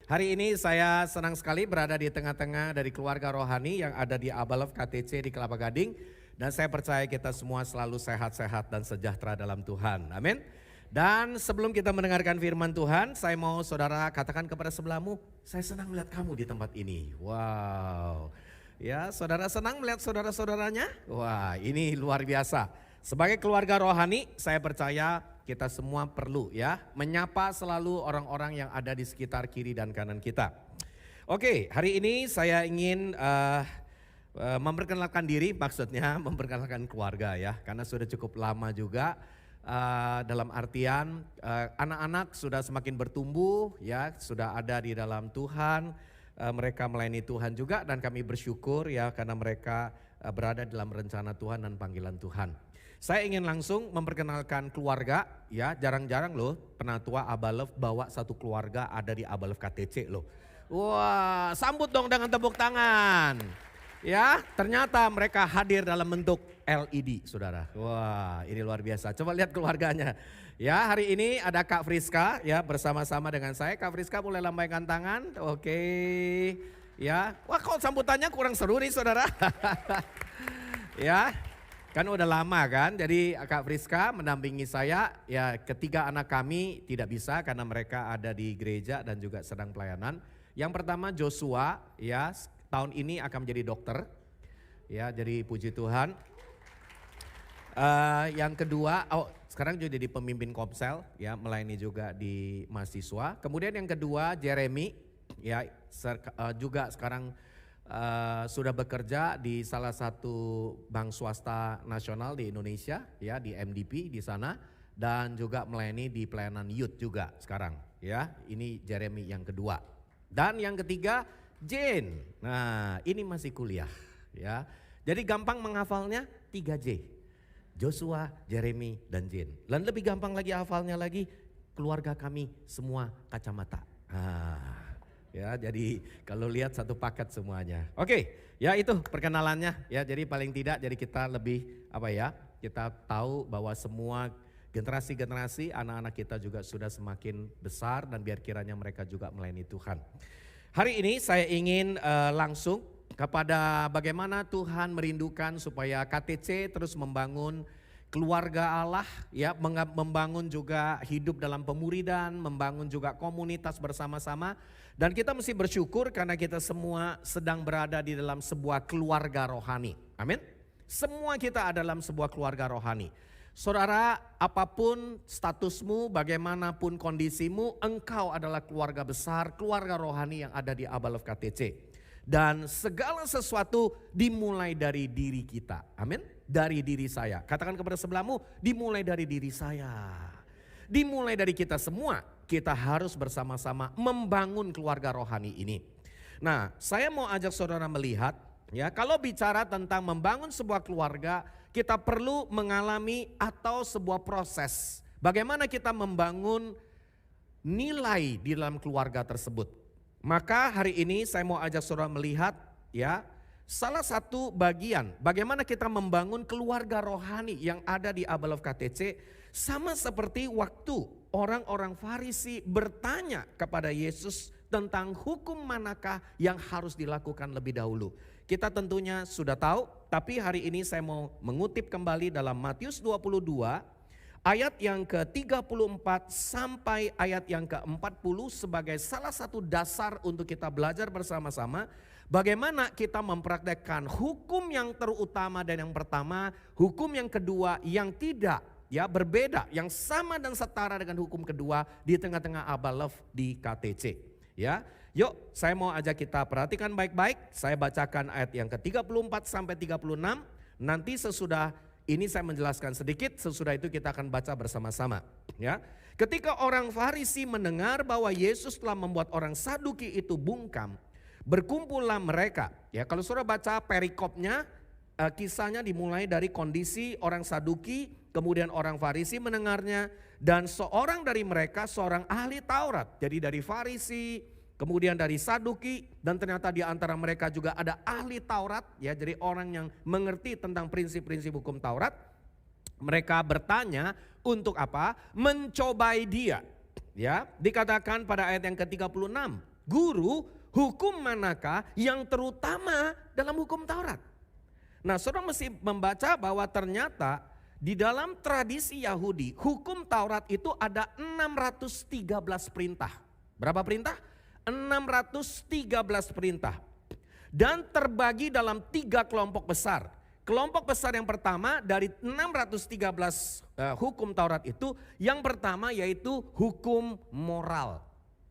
Hari ini saya senang sekali berada di tengah-tengah dari keluarga rohani yang ada di Abalov KTC di Kelapa Gading. Dan saya percaya kita semua selalu sehat-sehat dan sejahtera dalam Tuhan. Amin. Dan sebelum kita mendengarkan firman Tuhan, saya mau saudara katakan kepada sebelahmu, saya senang melihat kamu di tempat ini. Wow. Ya, saudara senang melihat saudara-saudaranya? Wah, ini luar biasa. Sebagai keluarga rohani, saya percaya kita semua perlu ya menyapa selalu orang-orang yang ada di sekitar kiri dan kanan kita. Oke, hari ini saya ingin memperkenalkan diri, maksudnya memperkenalkan keluarga ya, karena sudah cukup lama juga. Dalam artian anak-anak sudah semakin bertumbuh ya, sudah ada di dalam Tuhan, mereka melayani Tuhan juga dan kami bersyukur ya karena mereka berada dalam rencana Tuhan dan panggilan Tuhan. Saya ingin langsung memperkenalkan keluarga ya, jarang-jarang loh penatua Abalov bawa satu keluarga ada di Abalov KTC loh. Wah, sambut dong dengan tepuk tangan. Ya, ternyata mereka hadir dalam bentuk LED, saudara. Wah, ini luar biasa. Coba lihat keluarganya. Ya, hari ini ada Kak Friska ya bersama-sama dengan saya. Kak Friska boleh lambaikan tangan. Oke. Ya, wah kok sambutannya kurang seru nih, saudara. Ya. Kan udah lama kan, jadi Kak Friska mendampingi saya, ya ketiga anak kami tidak bisa karena mereka ada di gereja dan juga sedang pelayanan. Yang pertama Joshua, ya tahun ini akan menjadi dokter, ya jadi puji Tuhan. Yang kedua, sekarang juga jadi pemimpin Komsel, ya melayani juga di mahasiswa. Kemudian yang kedua Jeremy, ya juga sekarang sudah bekerja di salah satu bank swasta nasional di Indonesia ya di MDP di sana dan juga melayani di pelayanan youth juga sekarang ya. Ini Jeremy yang kedua. Dan yang ketiga Jane. Nah, ini masih kuliah ya. Jadi gampang menghafalnya 3J. Joshua, Jeremy dan Jane. Dan lebih gampang lagi hafalnya lagi keluarga kami semua kacamata. Ya, jadi kalau lihat satu paket semuanya. Oke, ya itu perkenalannya ya. Jadi paling tidak jadi kita lebih kita tahu bahwa semua generasi-generasi anak-anak kita juga sudah semakin besar dan biar kiranya mereka juga melayani Tuhan. Hari ini saya ingin langsung kepada bagaimana Tuhan merindukan supaya KTC terus membangun keluarga Allah ya, membangun juga hidup dalam pemuridan, membangun juga komunitas bersama-sama. Dan kita mesti bersyukur karena kita semua sedang berada di dalam sebuah keluarga rohani. Amin. Semua kita ada dalam sebuah keluarga rohani. Saudara, apapun statusmu, bagaimanapun kondisimu, engkau adalah keluarga besar, keluarga rohani yang ada di Abalov KTC. Dan segala sesuatu dimulai dari diri kita. Amin. Dari diri saya. Katakan kepada sebelahmu, dimulai dari diri saya. Dimulai dari kita semua, kita harus bersama-sama membangun keluarga rohani ini. Nah, saya mau ajak saudara melihat, ya kalau bicara tentang membangun sebuah keluarga, kita perlu mengalami atau sebuah proses. Bagaimana kita membangun nilai di dalam keluarga tersebut. Maka hari ini saya mau ajak saudara melihat, ya salah satu bagian bagaimana kita membangun keluarga rohani yang ada di Abalov KTC. Sama seperti waktu orang-orang Farisi bertanya kepada Yesus tentang hukum manakah yang harus dilakukan lebih dahulu. Kita tentunya sudah tahu, tapi hari ini saya mau mengutip kembali dalam Matius 22 ayat yang ke-34 sampai ayat yang ke-40 sebagai salah satu dasar untuk kita belajar bersama-sama. Bagaimana kita mempraktekkan hukum yang terutama dan yang pertama, hukum yang kedua yang tidak. Ya berbeda, yang sama dan setara dengan hukum kedua di tengah-tengah Abalov di KTC. Ya, yuk saya mau ajak kita perhatikan baik-baik. Saya bacakan ayat yang ke-34 sampai 36. Nanti sesudah ini saya menjelaskan sedikit, sesudah itu kita akan baca bersama-sama. Ya, ketika orang Farisi mendengar bahwa Yesus telah membuat orang Saduki itu bungkam, berkumpullah mereka. Ya, kalau saudara baca perikopnya, kisahnya dimulai dari kondisi orang Saduki. Kemudian orang Farisi mendengarnya dan seorang dari mereka seorang ahli Taurat. Jadi dari Farisi, kemudian dari Saduki dan ternyata di antara mereka juga ada ahli Taurat. Ya, jadi orang yang mengerti tentang prinsip-prinsip hukum Taurat. Mereka bertanya untuk apa? Mencobai dia. Ya, dikatakan pada ayat yang ke-36. Guru, hukum manakah yang terutama dalam hukum Taurat? Nah, saudara mesti membaca bahwa ternyata di dalam tradisi Yahudi, hukum Taurat itu ada 613 perintah. Berapa perintah? 613 perintah. Dan terbagi dalam 3 kelompok besar. Kelompok besar yang pertama dari 613 hukum Taurat itu, yang pertama yaitu hukum moral.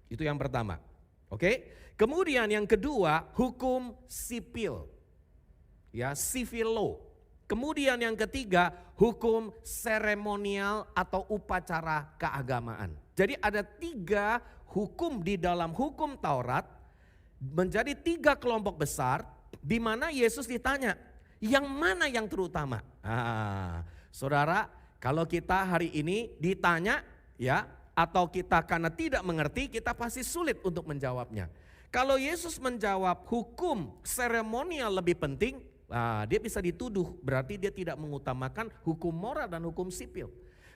Itu yang pertama. Oke? Kemudian yang kedua hukum sipil. Ya, civil law. Kemudian yang ketiga hukum seremonial atau upacara keagamaan. Jadi ada 3 hukum di dalam hukum Taurat menjadi 3 kelompok besar, di mana Yesus ditanya, yang mana yang terutama? Saudara, kalau kita hari ini ditanya ya, atau kita karena tidak mengerti, kita pasti sulit untuk menjawabnya. Kalau Yesus menjawab hukum seremonial lebih penting, dia bisa dituduh, berarti dia tidak mengutamakan hukum moral dan hukum sipil.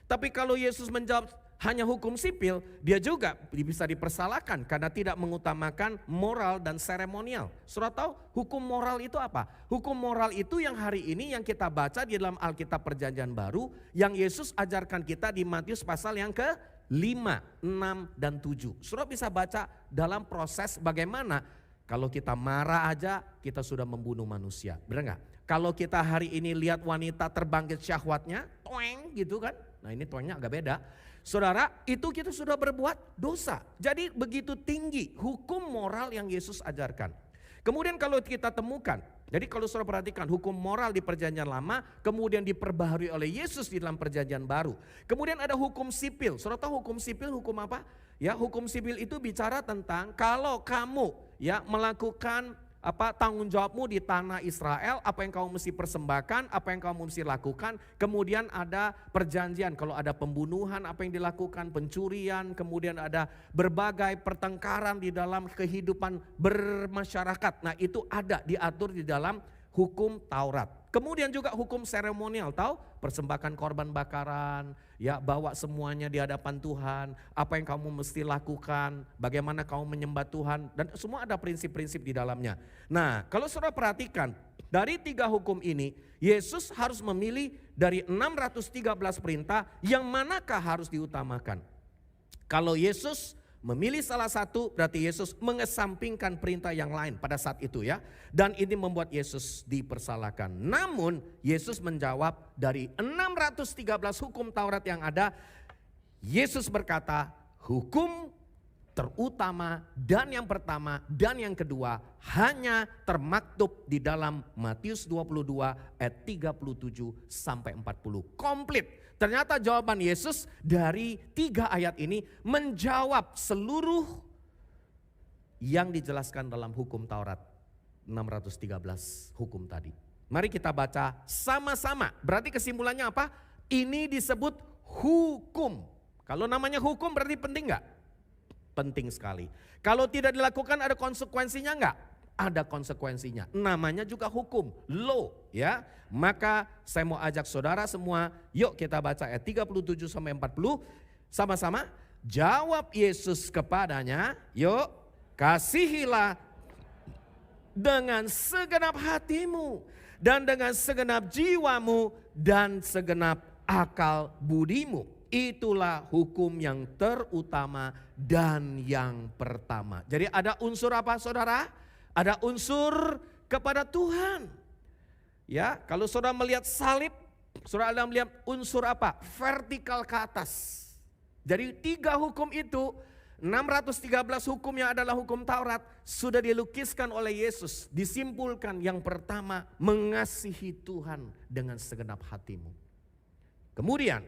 Tapi kalau Yesus menjawab hanya hukum sipil, dia juga bisa dipersalahkan karena tidak mengutamakan moral dan seremonial. Saudara tahu hukum moral itu apa? Hukum moral itu yang hari ini yang kita baca di dalam Alkitab Perjanjian Baru, yang Yesus ajarkan kita di Matius pasal yang ke-5, 6, dan 7. Saudara bisa baca dalam proses bagaimana kalau kita marah aja kita sudah membunuh manusia, benar nggak? Kalau kita hari ini lihat wanita terbangkit syahwatnya, toeng gitu kan? Nah ini toengnya agak beda. Saudara, itu kita sudah berbuat dosa. Jadi begitu tinggi hukum moral yang Yesus ajarkan. Kemudian kalau kita temukan, jadi kalau saudara perhatikan hukum moral di Perjanjian Lama, kemudian diperbaharui oleh Yesus di dalam Perjanjian Baru. Kemudian ada hukum sipil. Saudara tahu hukum sipil hukum apa? Ya, hukum sipil itu bicara tentang kalau kamu ya melakukan tanggung jawabmu di tanah Israel, apa yang kamu mesti persembahkan, apa yang kamu mesti lakukan. Kemudian ada perjanjian, kalau ada pembunuhan apa yang dilakukan, pencurian, kemudian ada berbagai pertengkaran di dalam kehidupan bermasyarakat. Nah itu ada diatur di dalam hukum Taurat. Kemudian juga hukum seremonial, tahu? Persembahkan korban bakaran, ya bawa semuanya di hadapan Tuhan, apa yang kamu mesti lakukan, bagaimana kamu menyembah Tuhan, dan semua ada prinsip-prinsip di dalamnya. Nah, kalau saudara perhatikan, dari 3 hukum ini, Yesus harus memilih dari 613 perintah, yang manakah harus diutamakan. Kalau Yesus memilih salah satu, berarti Yesus mengesampingkan perintah yang lain pada saat itu ya. Dan ini membuat Yesus dipersalahkan. Namun Yesus menjawab dari 613 hukum Taurat yang ada, Yesus berkata hukum terutama dan yang pertama dan yang kedua hanya termaktub di dalam Matius 22 ayat 37 sampai 40. Komplit. Ternyata jawaban Yesus dari 3 ayat ini menjawab seluruh yang dijelaskan dalam hukum Taurat 613 hukum tadi. Mari kita baca sama-sama. Berarti kesimpulannya apa? Ini disebut hukum. Kalau namanya hukum berarti penting enggak? Penting sekali. Kalau tidak dilakukan ada konsekuensinya enggak? Ada konsekuensinya. Namanya juga hukum, law ya. Maka saya mau ajak saudara semua, yuk kita baca ayat 37 sampai 40 sama-sama. Jawab Yesus kepadanya, yuk kasihilah dengan segenap hatimu dan dengan segenap jiwamu dan segenap akal budimu. Itulah hukum yang terutama dan yang pertama. Jadi ada unsur apa saudara? Ada unsur kepada Tuhan. Ya, kalau saudara melihat salib, saudara ada melihat unsur apa? Vertikal ke atas. Jadi 3 hukum itu, 613 hukum yang adalah hukum Taurat sudah dilukiskan oleh Yesus. Disimpulkan yang pertama, mengasihi Tuhan dengan segenap hatimu. Kemudian,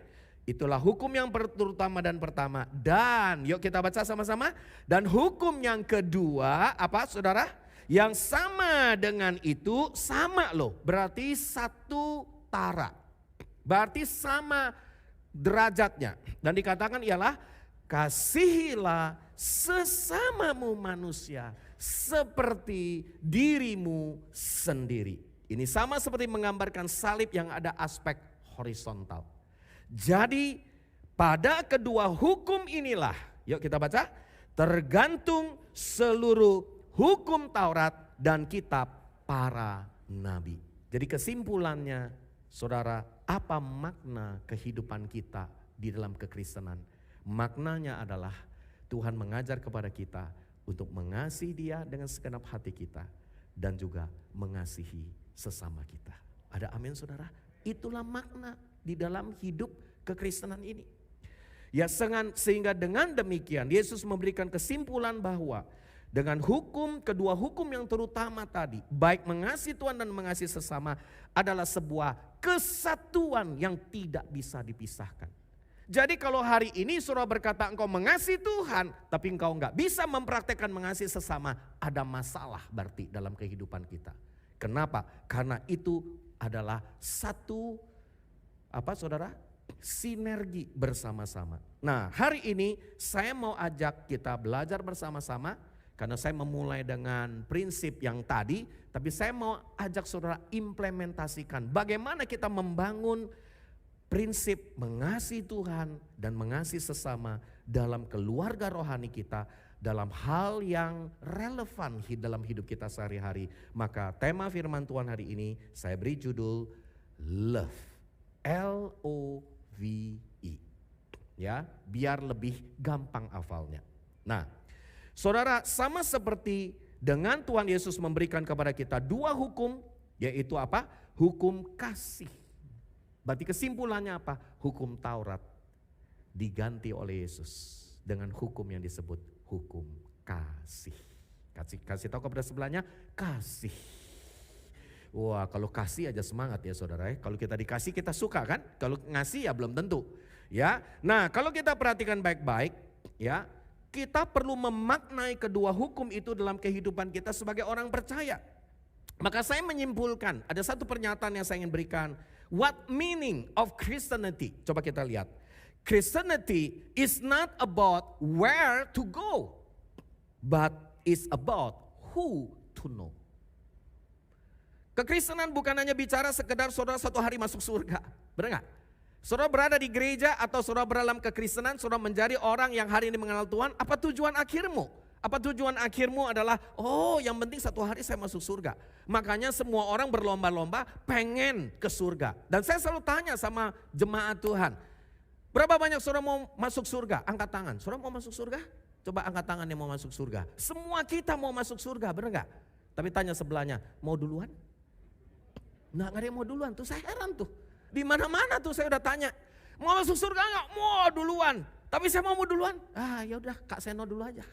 itulah hukum yang terutama dan pertama. Dan yuk kita baca sama-sama. Dan hukum yang kedua apa saudara? Yang sama dengan itu, sama loh, berarti satu tara. Berarti sama derajatnya. Dan dikatakan ialah kasihilah sesamamu manusia seperti dirimu sendiri. Ini sama seperti menggambarkan salib yang ada aspek horizontal. Jadi pada kedua hukum inilah, yuk kita baca. tergantung seluruh hukum Taurat dan kitab para nabi. Jadi kesimpulannya, saudara, apa makna kehidupan kita di dalam kekristenan? Maknanya adalah Tuhan mengajar kepada kita untuk mengasihi Dia dengan segenap hati kita dan juga mengasihi sesama kita. Ada amin, saudara? Itulah makna di dalam hidup kekristenan ini. Ya, sehingga dengan demikian Yesus memberikan kesimpulan bahwa dengan kedua hukum yang terutama tadi, baik mengasihi Tuhan dan mengasihi sesama, adalah sebuah kesatuan yang tidak bisa dipisahkan. Jadi kalau hari ini saudara berkata engkau mengasihi Tuhan, tapi engkau enggak bisa mempraktekkan mengasihi sesama, ada masalah berarti dalam kehidupan kita. Kenapa? Karena itu adalah satu, saudara? Sinergi bersama-sama. Nah, hari ini saya mau ajak kita belajar bersama-sama. Karena saya memulai dengan prinsip yang tadi, tapi saya mau ajak saudara implementasikan bagaimana kita membangun prinsip mengasihi Tuhan dan mengasihi sesama dalam keluarga rohani kita, dalam hal yang relevan dalam hidup kita sehari-hari. Maka tema firman Tuhan hari ini saya beri judul Love, L-O-V-E. Ya, biar lebih gampang hafalnya. Nah, saudara, sama seperti dengan Tuhan Yesus memberikan kepada kita dua hukum, yaitu apa? Hukum kasih. Berarti kesimpulannya apa? Hukum Taurat diganti oleh Yesus dengan hukum yang disebut hukum kasih. Kasih tahu kepada sebelahnya, kasih. Wah, kalau kasih aja semangat ya saudara. Kalau kita dikasih kita suka kan? Kalau ngasih ya belum tentu. Ya, nah kalau kita perhatikan baik-baik, ya, kita perlu memaknai kedua hukum itu dalam kehidupan kita sebagai orang percaya. Maka saya menyimpulkan, ada satu pernyataan yang saya ingin berikan. What meaning of Christianity? Coba kita lihat. Christianity is not about where to go, but is about who to know. Kekristenan bukan hanya bicara sekedar saudara satu hari masuk surga. Benar gak? Saudara berada di gereja atau saudara berada dalam kekristenan, saudara menjadi orang yang hari ini mengenal Tuhan. Apa tujuan akhirmu? Apa tujuan akhirmu adalah, oh yang penting satu hari saya masuk surga. Makanya semua orang berlomba-lomba pengen ke surga. Dan saya selalu tanya sama jemaat Tuhan, berapa banyak saudara mau masuk surga? Angkat tangan. Saudara mau masuk surga? Coba angkat tangan yang mau masuk surga. Semua kita mau masuk surga, benar gak? Tapi tanya sebelahnya, mau duluan? Nah, gak ada yang mau duluan tuh, saya heran tuh. Di mana-mana tuh saya udah tanya, mau masuk surga enggak? Mau duluan. Tapi saya mau duluan. Ah, ya udah Kak Seno dulu aja.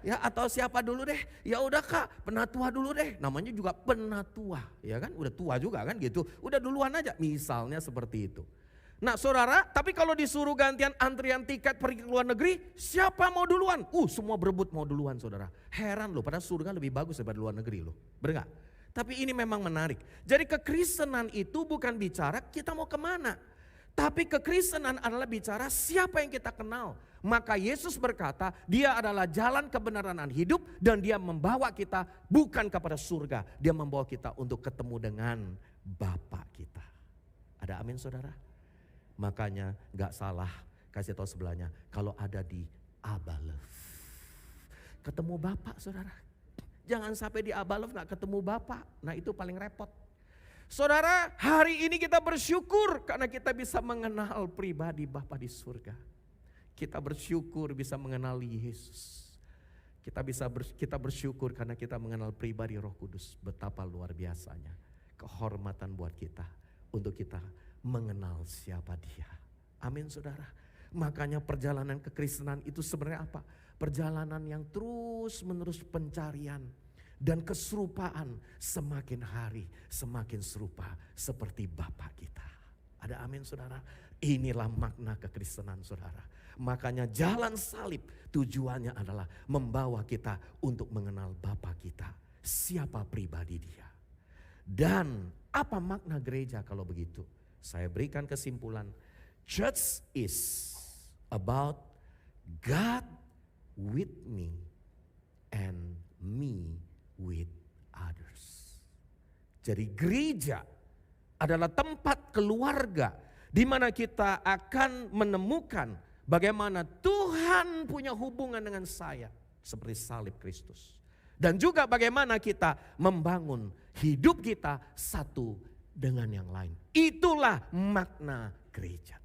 Ya, atau siapa dulu deh? Ya udah Kak, penatua dulu deh. Namanya juga penatua, ya kan? Udah tua juga kan gitu. Udah duluan aja, misalnya seperti itu. Nah, saudara, tapi kalau disuruh gantian antrian tiket pergi ke luar negeri, siapa mau duluan? Semua berebut mau duluan, saudara. Heran loh, padahal surga lebih bagus daripada luar negeri loh. Benar gak? Tapi ini memang menarik. Jadi kekristenan itu bukan bicara kita mau kemana. Tapi kekristenan adalah bicara siapa yang kita kenal. Maka Yesus berkata dia adalah jalan kebenaran dan hidup. Dan dia membawa kita bukan kepada surga. Dia membawa kita untuk ketemu dengan Bapa kita. Ada amin saudara? Makanya gak salah kasih tahu sebelahnya. Kalau ada di Abba Love. Ketemu Bapa saudara. Jangan sampai di Abba Love gak ketemu Bapa. Nah itu paling repot. Saudara, hari ini kita bersyukur karena kita bisa mengenal pribadi Bapa di surga. Kita bersyukur bisa mengenali Yesus. Kita bersyukur karena kita mengenal pribadi Roh Kudus. Betapa luar biasanya kehormatan buat kita untuk kita mengenal siapa Dia. Amin saudara. Makanya perjalanan kekristenan itu sebenarnya apa? Perjalanan yang terus menerus pencarian dan keserupaan, semakin hari semakin serupa seperti Bapa kita. Ada amin saudara? Inilah makna kekristenan saudara. Makanya jalan salib tujuannya adalah membawa kita untuk mengenal Bapa kita. Siapa pribadi Dia. Dan apa makna gereja kalau begitu? Saya berikan kesimpulan. Church is about God with me and me with others. Jadi gereja adalah tempat keluarga di mana kita akan menemukan bagaimana Tuhan Tuhan punya hubungan dengan saya seperti salib Kristus. Dan juga bagaimana kita membangun hidup kita satu dengan yang lain. Itulah makna gereja.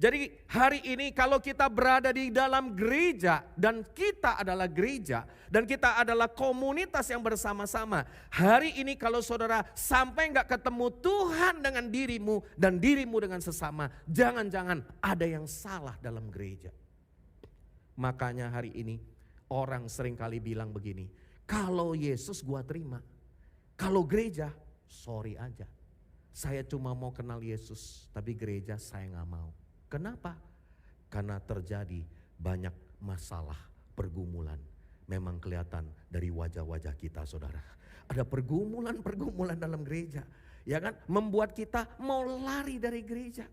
Jadi hari ini kalau kita berada di dalam gereja dan kita adalah gereja dan kita adalah komunitas yang bersama-sama. Hari ini kalau saudara sampai nggak ketemu Tuhan dengan dirimu dan dirimu dengan sesama, jangan-jangan ada yang salah dalam gereja. Makanya hari ini orang seringkali bilang begini, kalau Yesus gua terima, kalau gereja sorry aja. Saya cuma mau kenal Yesus tapi gereja saya nggak mau. Kenapa? Karena terjadi banyak masalah, pergumulan. Memang kelihatan dari wajah-wajah kita saudara. Ada pergumulan-pergumulan dalam gereja. Ya kan? Membuat kita mau lari dari gereja.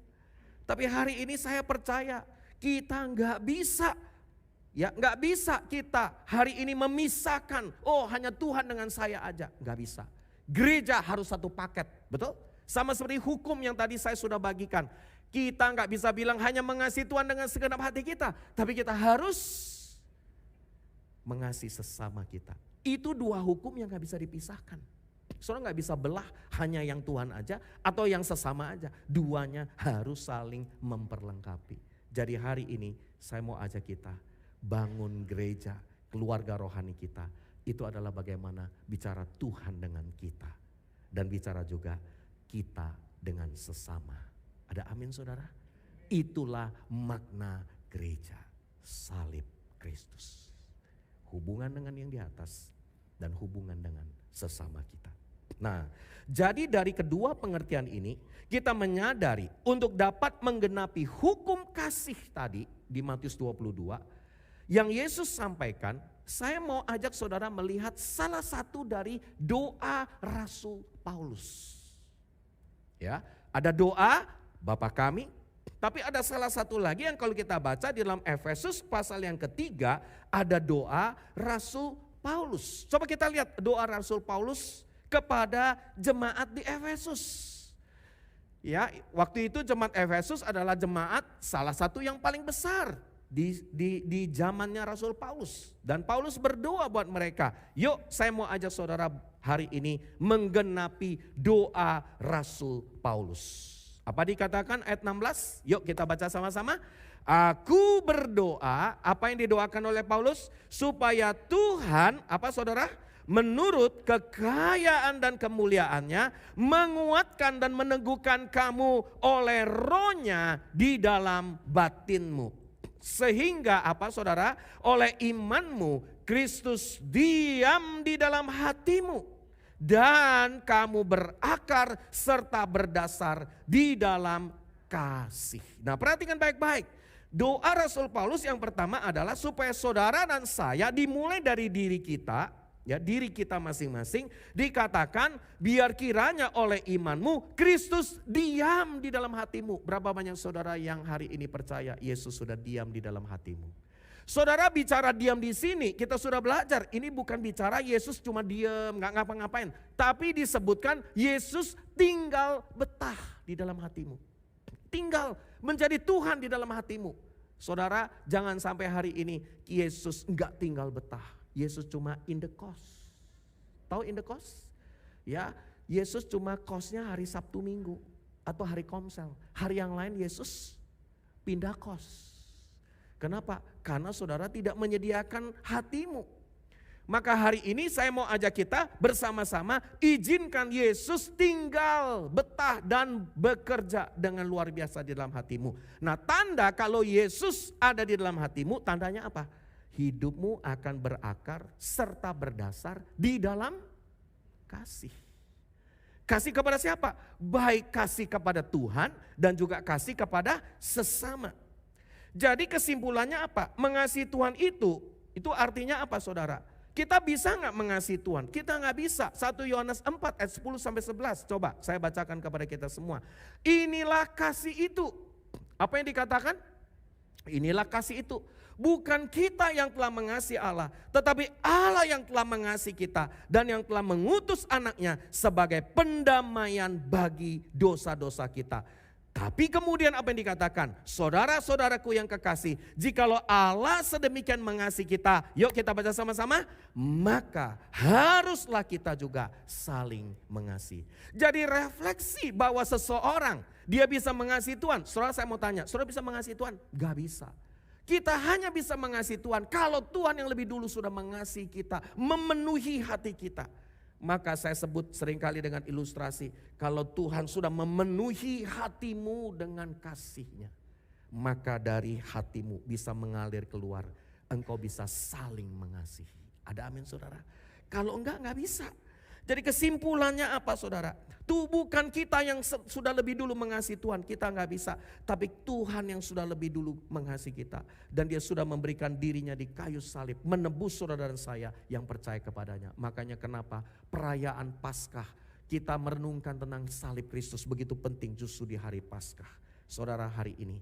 Tapi hari ini saya percaya kita nggak bisa. Ya nggak bisa kita hari ini memisahkan. Oh hanya Tuhan dengan saya aja. Nggak bisa. Gereja harus satu paket. Betul? Sama seperti hukum yang tadi saya sudah bagikan. Kita nggak bisa bilang hanya mengasihi Tuhan dengan segenap hati kita. Tapi kita harus mengasihi sesama kita. Itu dua hukum yang nggak bisa dipisahkan. Saudara nggak bisa belah hanya yang Tuhan aja atau yang sesama aja. Duanya harus saling memperlengkapi. Jadi hari ini saya mau ajak kita bangun gereja, keluarga rohani kita. Itu adalah bagaimana bicara Tuhan dengan kita. Dan bicara juga kita dengan sesama. Ada amin saudara? Itulah makna gereja, salib Kristus. Hubungan dengan yang di atas dan hubungan dengan sesama kita. Nah, jadi dari kedua pengertian ini kita menyadari untuk dapat menggenapi hukum kasih tadi di Matius 22 yang Yesus sampaikan, saya mau ajak saudara melihat salah satu dari doa Rasul Paulus. Ya, ada doa Bapa kami, tapi ada salah satu lagi yang kalau kita baca di dalam Efesus pasal yang ketiga ada doa Rasul Paulus. Coba kita lihat doa Rasul Paulus kepada jemaat di Efesus. Ya, waktu itu jemaat Efesus adalah jemaat salah satu yang paling besar di zamannya Rasul Paulus. Dan Paulus berdoa buat mereka. Yuk saya mau ajak saudara hari ini menggenapi doa Rasul Paulus. Apa dikatakan ayat 16? Yuk kita baca sama-sama. Aku berdoa, apa yang didoakan oleh Paulus? Supaya Tuhan, apa saudara? Menurut kekayaan dan kemuliaannya menguatkan dan meneguhkan kamu oleh rohnya di dalam batinmu. Sehingga apa saudara? Oleh imanmu Kristus diam di dalam hatimu. Dan kamu berakar serta berdasar di dalam kasih. Nah perhatikan baik-baik. Doa Rasul Paulus yang pertama adalah supaya saudara dan saya dimulai dari diri kita. Ya, diri kita masing-masing dikatakan biar kiranya oleh imanmu Kristus diam di dalam hatimu. Berapa banyak saudara yang hari ini percaya Yesus sudah diam di dalam hatimu? Saudara bicara diam di sini kita sudah belajar. Ini bukan bicara Yesus cuma diam nggak ngapa-ngapain. Tapi disebutkan Yesus tinggal betah di dalam hatimu. Tinggal menjadi Tuhan di dalam hatimu. Saudara jangan sampai hari ini Yesus nggak tinggal betah. Yesus cuma in the cost. Tahu in the cost? Ya, Yesus cuma kosnya hari Sabtu Minggu atau hari Komsel. Hari yang lain Yesus pindah kos. Kenapa? Karena saudara tidak menyediakan hatimu. Maka hari ini saya mau ajak kita bersama-sama izinkan Yesus tinggal, betah dan bekerja dengan luar biasa di dalam hatimu. Nah tanda kalau Yesus ada di dalam hatimu tandanya apa? Hidupmu akan berakar serta berdasar di dalam kasih. Kasih kepada siapa? Baik kasih kepada Tuhan dan juga kasih kepada sesama. Jadi kesimpulannya apa? Mengasihi Tuhan itu artinya apa saudara? Kita bisa nggak mengasihi Tuhan? Kita nggak bisa. 1 Yohanes 4 ayat 10 sampai 11. Coba saya bacakan kepada kita semua. Inilah kasih itu. Apa yang dikatakan? Inilah kasih itu. Bukan kita yang telah mengasihi Allah, tetapi Allah yang telah mengasihi kita dan yang telah mengutus anaknya sebagai pendamaian bagi dosa-dosa kita. Tapi kemudian apa yang dikatakan? Saudara-saudaraku yang kekasih, jikalau Allah sedemikian mengasihi kita, yuk kita baca sama-sama, maka haruslah kita juga saling mengasihi. Jadi refleksi bahwa seseorang dia bisa mengasihi Tuhan. Saudara, saya mau tanya, saudara bisa mengasihi Tuhan? Gak bisa. Kita hanya bisa mengasihi Tuhan kalau Tuhan yang lebih dulu sudah mengasihi kita, memenuhi hati kita. Maka saya sebut seringkali dengan ilustrasi, kalau Tuhan sudah memenuhi hatimu dengan kasih-Nya, maka dari hatimu bisa mengalir keluar, engkau bisa saling mengasihi. Ada amin saudara? Kalau enggak bisa. Jadi kesimpulannya apa saudara? Itu bukan kita yang sudah lebih dulu mengasihi Tuhan, kita enggak bisa. Tapi Tuhan yang sudah lebih dulu mengasihi kita. Dan Dia sudah memberikan dirinya di kayu salib, menebus saudara dan saya yang percaya kepadanya. Makanya kenapa perayaan Paskah kita merenungkan tentang salib Kristus begitu penting justru di hari Paskah. Saudara, hari ini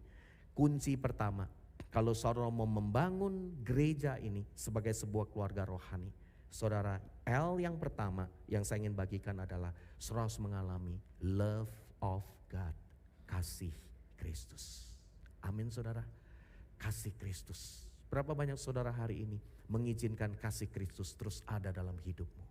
kunci pertama, kalau saudara mau membangun gereja ini sebagai sebuah keluarga rohani, saudara, L yang pertama yang saya ingin bagikan adalah saudara harus mengalami love of God, kasih Kristus. Amin saudara, kasih Kristus. Berapa banyak saudara hari ini mengizinkan kasih Kristus terus ada dalam hidupmu?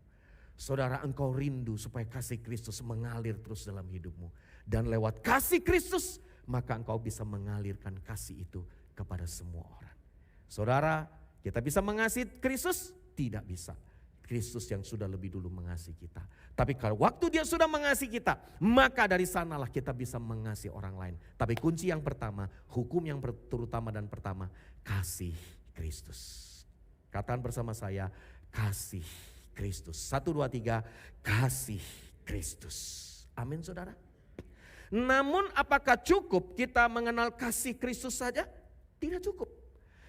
Saudara, engkau rindu supaya kasih Kristus mengalir terus dalam hidupmu. Dan lewat kasih Kristus, maka engkau bisa mengalirkan kasih itu kepada semua orang. Saudara, kita bisa mengasihi Kristus? Tidak bisa. Kristus yang sudah lebih dulu mengasihi kita. Tapi kalau waktu Dia sudah mengasihi kita, maka dari sanalah kita bisa mengasihi orang lain. Tapi kunci yang pertama, hukum yang terutama dan pertama, kasih Kristus. Katakan bersama saya, kasih Kristus. 1, 2, 3, kasih Kristus. Amin saudara. Namun apakah cukup kita mengenal kasih Kristus saja? Tidak cukup.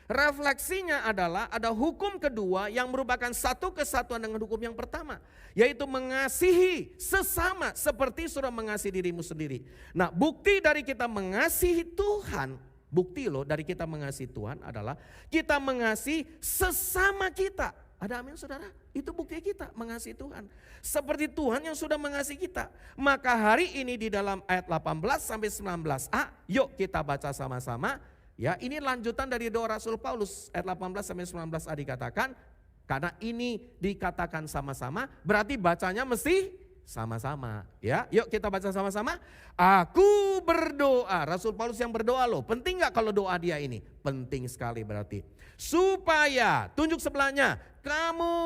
Refleksinya adalah ada hukum kedua yang merupakan satu kesatuan dengan hukum yang pertama. Yaitu mengasihi sesama seperti saudara mengasihi dirimu sendiri. Nah, bukti dari kita mengasihi Tuhan, bukti loh dari kita mengasihi Tuhan adalah kita mengasihi sesama kita. Ada amin saudara? Itu bukti kita mengasihi Tuhan. Seperti Tuhan yang sudah mengasihi kita. Maka hari ini di dalam ayat 18 sampai 19a, yuk kita baca sama-sama. Ya, ini lanjutan dari doa Rasul Paulus ayat 18 sampai 19a dikatakan, karena ini dikatakan sama-sama, berarti bacanya mesti sama-sama. Ya, yuk kita baca sama-sama. Aku berdoa, Rasul Paulus yang berdoa loh. Penting gak kalau doa dia ini? Penting sekali berarti. Supaya, tunjuk sebelahnya, kamu,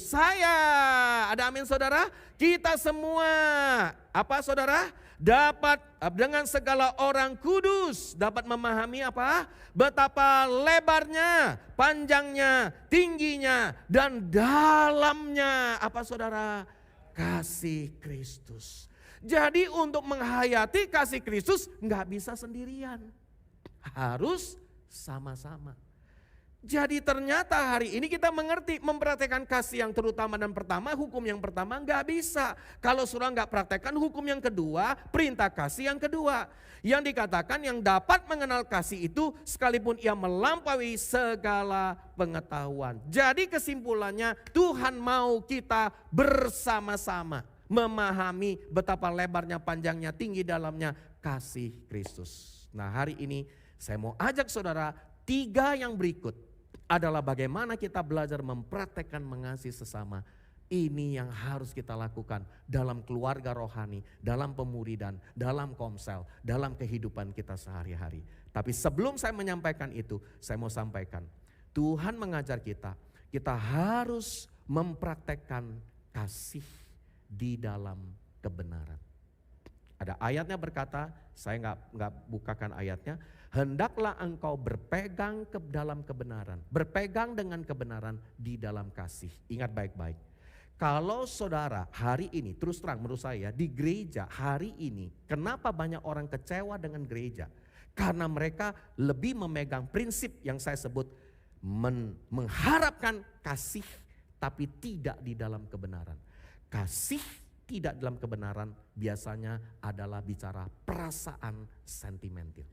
saya, ada amin saudara? Kita semua, apa saudara? Dapat dengan segala orang kudus dapat memahami apa? Betapa lebarnya, panjangnya, tingginya dan dalamnya apa saudara? Kasih Kristus. Jadi untuk menghayati kasih Kristus nggak bisa sendirian. Harus sama-sama. Jadi ternyata hari ini kita mengerti mempraktekkan kasih yang terutama dan pertama, hukum yang pertama nggak bisa. Kalau surah nggak praktekkan hukum yang kedua, perintah kasih yang kedua. Yang dikatakan yang dapat mengenal kasih itu sekalipun ia melampaui segala pengetahuan. Jadi kesimpulannya Tuhan mau kita bersama-sama memahami betapa lebarnya, panjangnya, tinggi dalamnya kasih Kristus. Nah hari ini saya mau ajak saudara 3 yang berikut adalah bagaimana kita belajar mempraktekkan mengasihi sesama. Ini yang harus kita lakukan dalam keluarga rohani, dalam pemuridan, dalam komsel, dalam kehidupan kita sehari-hari. Tapi sebelum saya menyampaikan itu, saya mau sampaikan. Tuhan mengajar kita harus mempraktekkan kasih di dalam kebenaran. Ada ayatnya berkata, saya nggak bukakan ayatnya. Hendaklah engkau berpegang ke dalam kebenaran. Berpegang dengan kebenaran di dalam kasih. Ingat baik-baik. Kalau saudara hari ini, terus terang menurut saya di gereja hari ini, kenapa banyak orang kecewa dengan gereja? Karena mereka lebih memegang prinsip yang saya sebut mengharapkan kasih tapi tidak di dalam kebenaran. Kasih tidak dalam kebenaran biasanya adalah bicara perasaan sentimental.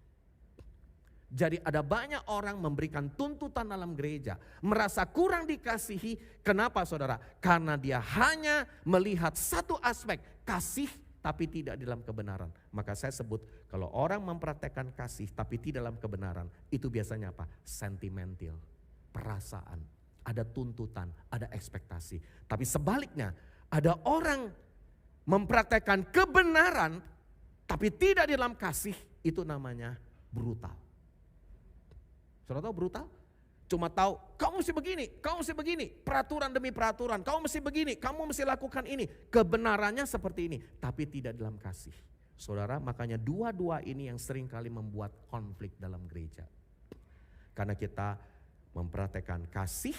Jadi ada banyak orang memberikan tuntutan dalam gereja, merasa kurang dikasihi. Kenapa saudara? Karena dia hanya melihat satu aspek, kasih tapi tidak di dalam kebenaran. Maka saya sebut kalau orang mempraktekkan kasih tapi tidak dalam kebenaran, itu biasanya apa? Sentimental, perasaan, ada tuntutan, ada ekspektasi. Tapi sebaliknya, ada orang mempraktekkan kebenaran tapi tidak di dalam kasih, itu namanya brutal. Saudara tahu brutal? Cuma tahu, kamu mesti begini, kamu mesti begini, peraturan demi peraturan, kamu mesti begini, kamu mesti lakukan ini. Kebenarannya seperti ini, tapi tidak dalam kasih. Saudara, makanya dua-dua ini yang sering kali membuat konflik dalam gereja. Karena kita mempraktekkan kasih,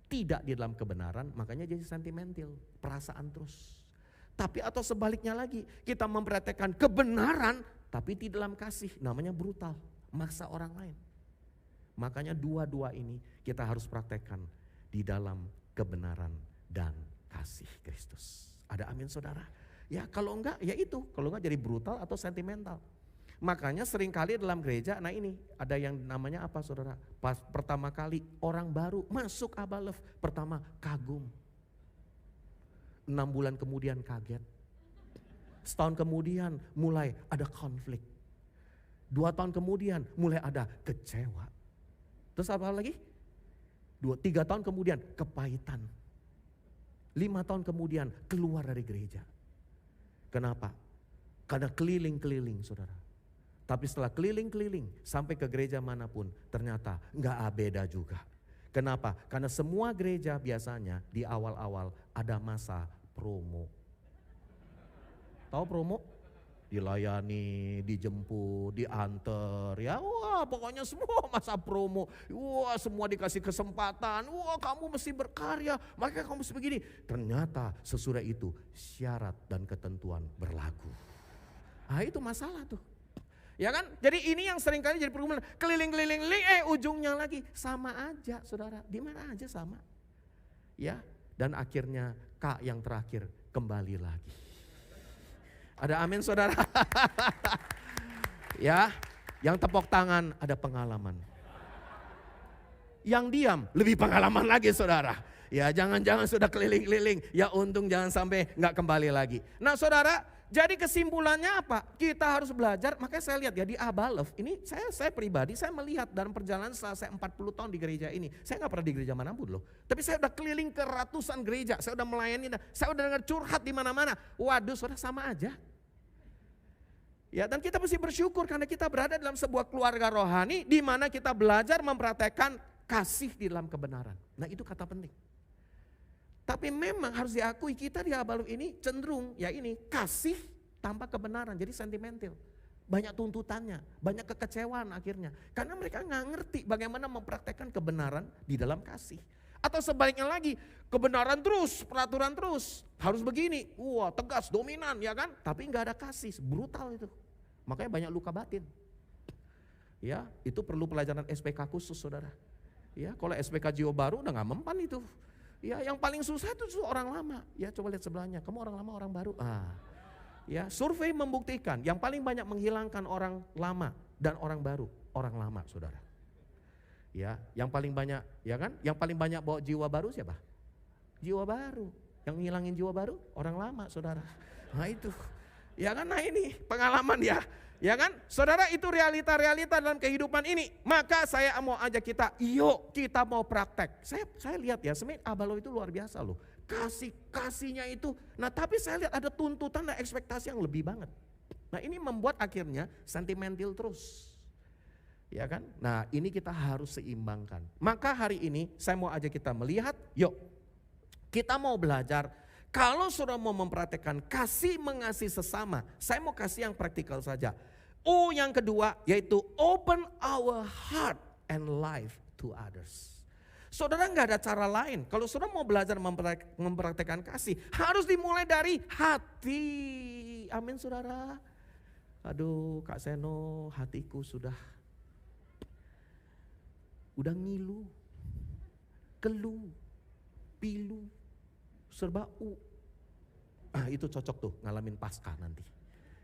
tidak di dalam kebenaran, makanya jadi sentimental, perasaan terus. Tapi atau sebaliknya lagi, kita mempraktekkan kebenaran, tapi tidak dalam kasih, namanya brutal, maksa orang lain. Makanya dua-dua ini kita harus praktekkan di dalam kebenaran dan kasih Kristus. Ada amin saudara? Ya kalau enggak ya itu, kalau enggak jadi brutal atau sentimental. Makanya seringkali dalam gereja, nah ini ada yang namanya apa saudara? Pas pertama kali orang baru masuk Abalef, pertama kagum. 6 bulan kemudian kaget. Setahun kemudian mulai ada konflik. 2 tahun kemudian mulai ada kecewa. Terus apa lagi? 3 tahun kemudian kepahitan. 5 tahun kemudian keluar dari gereja. Kenapa? Karena keliling-keliling saudara. Tapi setelah keliling-keliling sampai ke gereja manapun ternyata nggak beda juga. Kenapa? Karena semua gereja biasanya di awal-awal ada masa promo. Tahu promo? Dilayani, dijemput, diantar, ya wah pokoknya semua masa promo, wah semua dikasih kesempatan, wah kamu mesti berkarya, makanya kamu mesti begini. Ternyata sesudah itu syarat dan ketentuan berlaku. Ah itu masalah tuh, ya kan? Jadi ini yang seringkali jadi pergumulan, keliling-keliling, ujungnya lagi sama aja saudara, di mana aja sama, ya. Dan akhirnya yang terakhir kembali lagi. Ada amin saudara. Ya, yang tepuk tangan ada pengalaman. Yang diam lebih pengalaman lagi saudara. Ya jangan-jangan sudah keliling-keliling, ya untung jangan sampai nggak kembali lagi. Nah saudara, jadi kesimpulannya apa? Kita harus belajar, makanya saya lihat ya di Abalef, ini saya pribadi, saya melihat dalam perjalanan setelah saya 40 tahun di gereja ini. Saya gak pernah di gereja manapun loh. Tapi saya udah keliling ke ratusan gereja, saya udah melayani, saya udah dengar curhat di mana-mana. Waduh saudara sama aja. Ya dan kita mesti bersyukur karena kita berada dalam sebuah keluarga rohani di mana kita belajar mempraktekkan kasih di dalam kebenaran. Nah itu kata penting. Tapi memang harus diakui kita di Abalef ini cenderung ya ini kasih tanpa kebenaran, jadi sentimental. Banyak tuntutannya, banyak kekecewaan akhirnya. Karena mereka nggak ngerti bagaimana mempraktekkan kebenaran di dalam kasih. Atau sebaliknya lagi, kebenaran terus, peraturan terus, harus begini, wah tegas, dominan ya kan. Tapi nggak ada kasih, brutal itu. Makanya banyak luka batin. Ya itu perlu pelajaran SPK khusus saudara. Ya kalau SPK Jiwa Baru udah nggak mempan itu. Ya yang paling susah itu orang lama. Ya coba lihat sebelahnya, kamu orang lama orang baru. Ya survei membuktikan yang paling banyak menghilangkan orang lama dan orang baru, orang lama saudara. Ya yang paling banyak, ya kan? Yang paling banyak bawa jiwa baru siapa? Jiwa baru. Yang ngilangin jiwa baru orang lama saudara. Nah itu, ya kan? Nah ini pengalaman ya. Ya kan, saudara itu realita-realita dalam kehidupan ini. Maka saya mau ajak kita, yuk kita mau praktek. Saya lihat ya, sebenarnya Abalef itu luar biasa loh. Kasihnya itu, nah tapi saya lihat ada tuntutan dan ekspektasi yang lebih banget. Nah ini membuat akhirnya sentimental terus. Ya kan, nah ini kita harus seimbangkan. Maka hari ini saya mau ajak kita melihat, yuk kita mau belajar. Kalau saudara mau mempraktekkan kasih mengasihi sesama, saya mau kasih yang praktikal saja. Yang kedua yaitu open our heart and life to others. Saudara nggak ada cara lain. Kalau saudara mau belajar mempraktekkan kasih, harus dimulai dari hati. Amin saudara. Aduh Kak Seno, hatiku sudah ngilu, keluh, pilu, serba itu cocok tuh ngalamin Paskah nanti.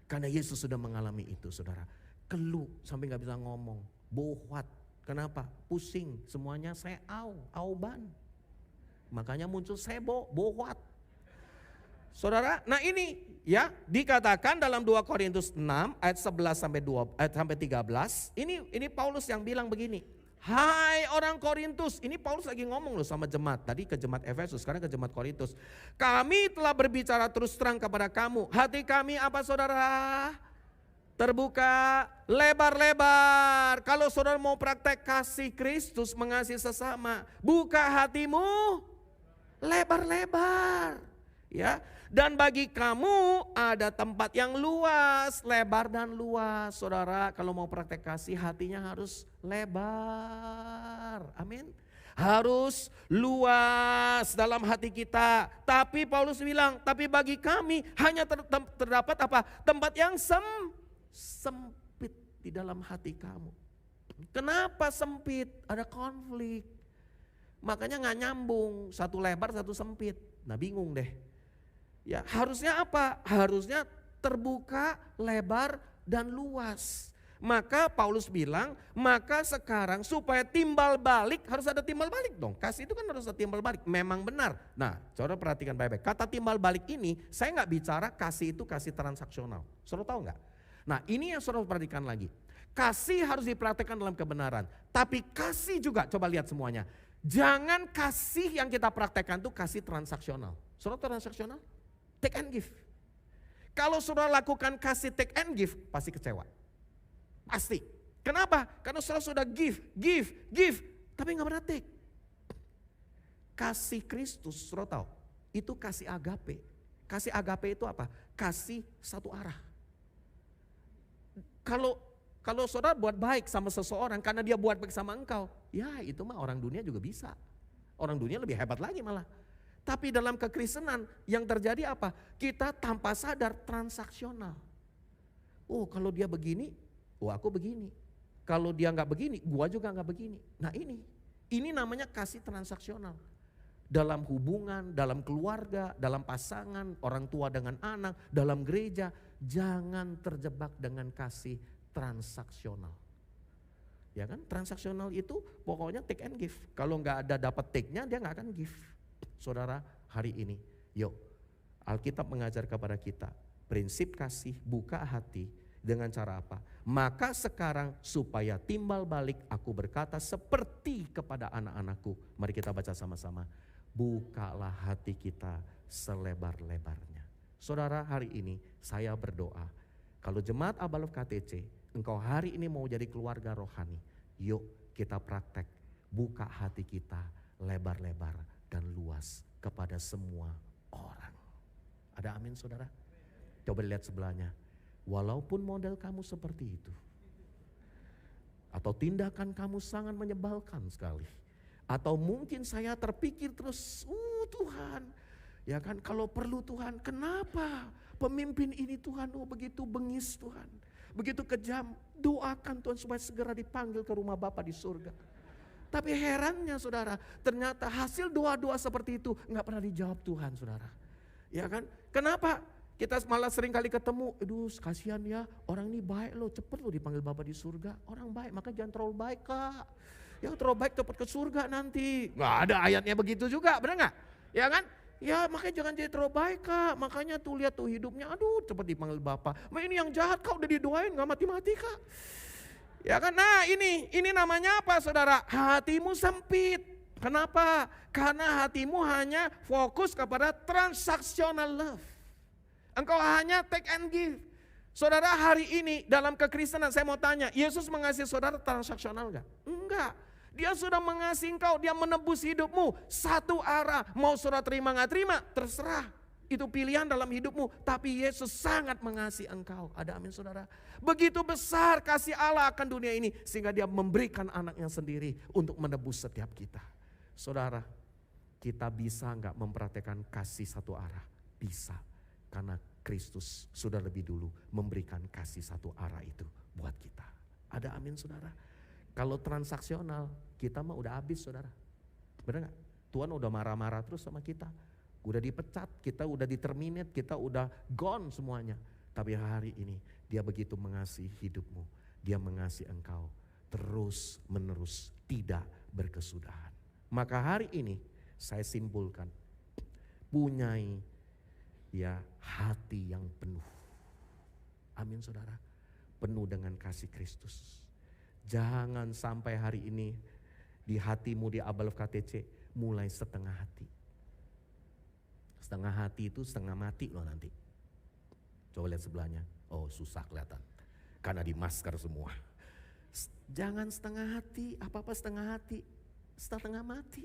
Karena Yesus sudah mengalami itu saudara. Keluh sampai gak bisa ngomong. Bohwat. Kenapa? Pusing. Semuanya auban. Makanya muncul sebo, bohwat. Saudara, nah ini ya dikatakan dalam 2 Korintus 6 ayat 11 sampai 13. Ini Paulus yang bilang begini. Hai orang Korintus, ini Paulus lagi ngomong loh sama jemaat. Tadi ke jemaat Efesus, sekarang ke jemaat Korintus. Kami telah berbicara terus terang kepada kamu. Hati kami apa saudara? Terbuka lebar-lebar. Kalau saudara mau praktek kasih Kristus, mengasihi sesama, buka hatimu lebar-lebar. Ya, dan bagi kamu ada tempat yang luas, lebar dan luas. Saudara, kalau mau praktek kasih, hatinya harus lebar. Amin. Harus luas dalam hati kita. Tapi Paulus bilang, tapi bagi kami hanya terdapat apa? Tempat yang sempit di dalam hati kamu. Kenapa sempit? Ada konflik. Makanya nggak nyambung, satu lebar satu sempit. Nah bingung deh. Ya harusnya apa? Harusnya terbuka, lebar dan luas. Maka Paulus bilang, maka sekarang supaya timbal balik, harus ada timbal balik dong. Kasih itu kan harus ada timbal balik, memang benar. Nah saudara perhatikan baik-baik, kata timbal balik ini saya nggak bicara kasih itu kasih transaksional. Saudara tahu nggak? Nah ini yang saudara perhatikan lagi. Kasih harus dipraktekkan dalam kebenaran. Tapi kasih juga, coba lihat semuanya. Jangan kasih yang kita praktekkan itu kasih transaksional. Saudara transaksional? Take and give. Kalau saudara lakukan kasih take and give, pasti kecewa. Pasti. Kenapa? Karena saudara sudah give, tapi nggak pernah take. Kasih Kristus, saudara tahu, itu kasih agape. Kasih agape itu apa? Kasih satu arah. Kalau saudara buat baik sama seseorang karena dia buat baik sama engkau, ya itu mah orang dunia juga bisa. Orang dunia lebih hebat lagi malah. Tapi dalam kekristenan yang terjadi apa? Kita tanpa sadar transaksional. Oh kalau dia begini, oh aku begini. Kalau dia nggak begini, gua juga nggak begini. Nah ini namanya kasih transaksional. Dalam hubungan, dalam keluarga, dalam pasangan, orang tua dengan anak, dalam gereja, jangan terjebak dengan kasih transaksional. Ya kan, transaksional itu pokoknya take and give. Kalau nggak ada dapat take-nya, dia nggak akan give. Saudara, hari ini, yuk Alkitab mengajar kepada kita, prinsip kasih, buka hati dengan cara apa? Maka sekarang supaya timbal balik aku berkata seperti kepada anak-anakku. Mari kita baca sama-sama. Bukalah hati kita selebar-lebarnya. Saudara, hari ini saya berdoa, kalau jemaat Abalov KTC, engkau hari ini mau jadi keluarga rohani, yuk kita praktek, buka hati kita lebar-lebar dan luas kepada semua orang. Ada amin saudara? Coba lihat sebelahnya. Walaupun model kamu seperti itu, atau tindakan kamu sangat menyebalkan sekali, atau mungkin saya terpikir terus, Tuhan, ya kan kalau perlu Tuhan, kenapa pemimpin ini Tuhan, begitu bengis Tuhan, begitu kejam, doakan Tuhan supaya segera dipanggil ke rumah Bapa di surga. Tapi herannya saudara, ternyata hasil doa-doa seperti itu nggak pernah dijawab Tuhan saudara. Ya kan? Kenapa? Kita malah sering kali ketemu, aduh kasihan ya, orang ini baik loh, cepet loh dipanggil Bapa di surga. Orang baik, maka jangan terlalu baik kak. Yang terlalu baik cepat ke surga nanti. Nggak ada ayatnya begitu juga, benar nggak? Ya kan? Ya makanya jangan jadi terlalu baik kak. Makanya tuh lihat tuh hidupnya, aduh cepat dipanggil Bapa. Ini yang jahat kak udah didoain nggak mati-mati kak. Ya kan, nah ini namanya apa saudara? Hatimu sempit. Kenapa? Karena hatimu hanya fokus kepada transactional love. Engkau hanya take and give. Saudara hari ini dalam kekristenan saya mau tanya, Yesus mengasihi saudara transaksional enggak? Enggak. Dia sudah mengasihi engkau, dia menebus hidupmu satu arah. Mau saudara terima nggak terima, terserah. Itu pilihan dalam hidupmu, tapi Yesus sangat mengasihi engkau. Ada amin saudara. Begitu besar kasih Allah akan dunia ini, sehingga dia memberikan anaknya sendiri untuk menebus setiap kita. Saudara, kita bisa nggak mempraktekkan kasih satu arah? Bisa, karena Kristus sudah lebih dulu memberikan kasih satu arah itu buat kita. Ada amin saudara. Kalau transaksional, kita mah udah habis saudara. Benar nggak? Tuhan udah marah-marah terus sama kita. Udah dipecat, kita udah diterminate, kita udah gone semuanya. Tapi hari ini dia begitu mengasihi hidupmu. Dia mengasihi engkau terus menerus, tidak berkesudahan. Maka hari ini saya simpulkan, punyai ya hati yang penuh. Amin saudara. Penuh dengan kasih Kristus. Jangan sampai hari ini di hatimu di Abalov KTC mulai setengah hati. Setengah hati itu setengah mati loh nanti. Coba lihat sebelahnya. Oh susah kelihatan. Karena di masker semua. Jangan setengah hati, apa-apa setengah hati. Setengah mati.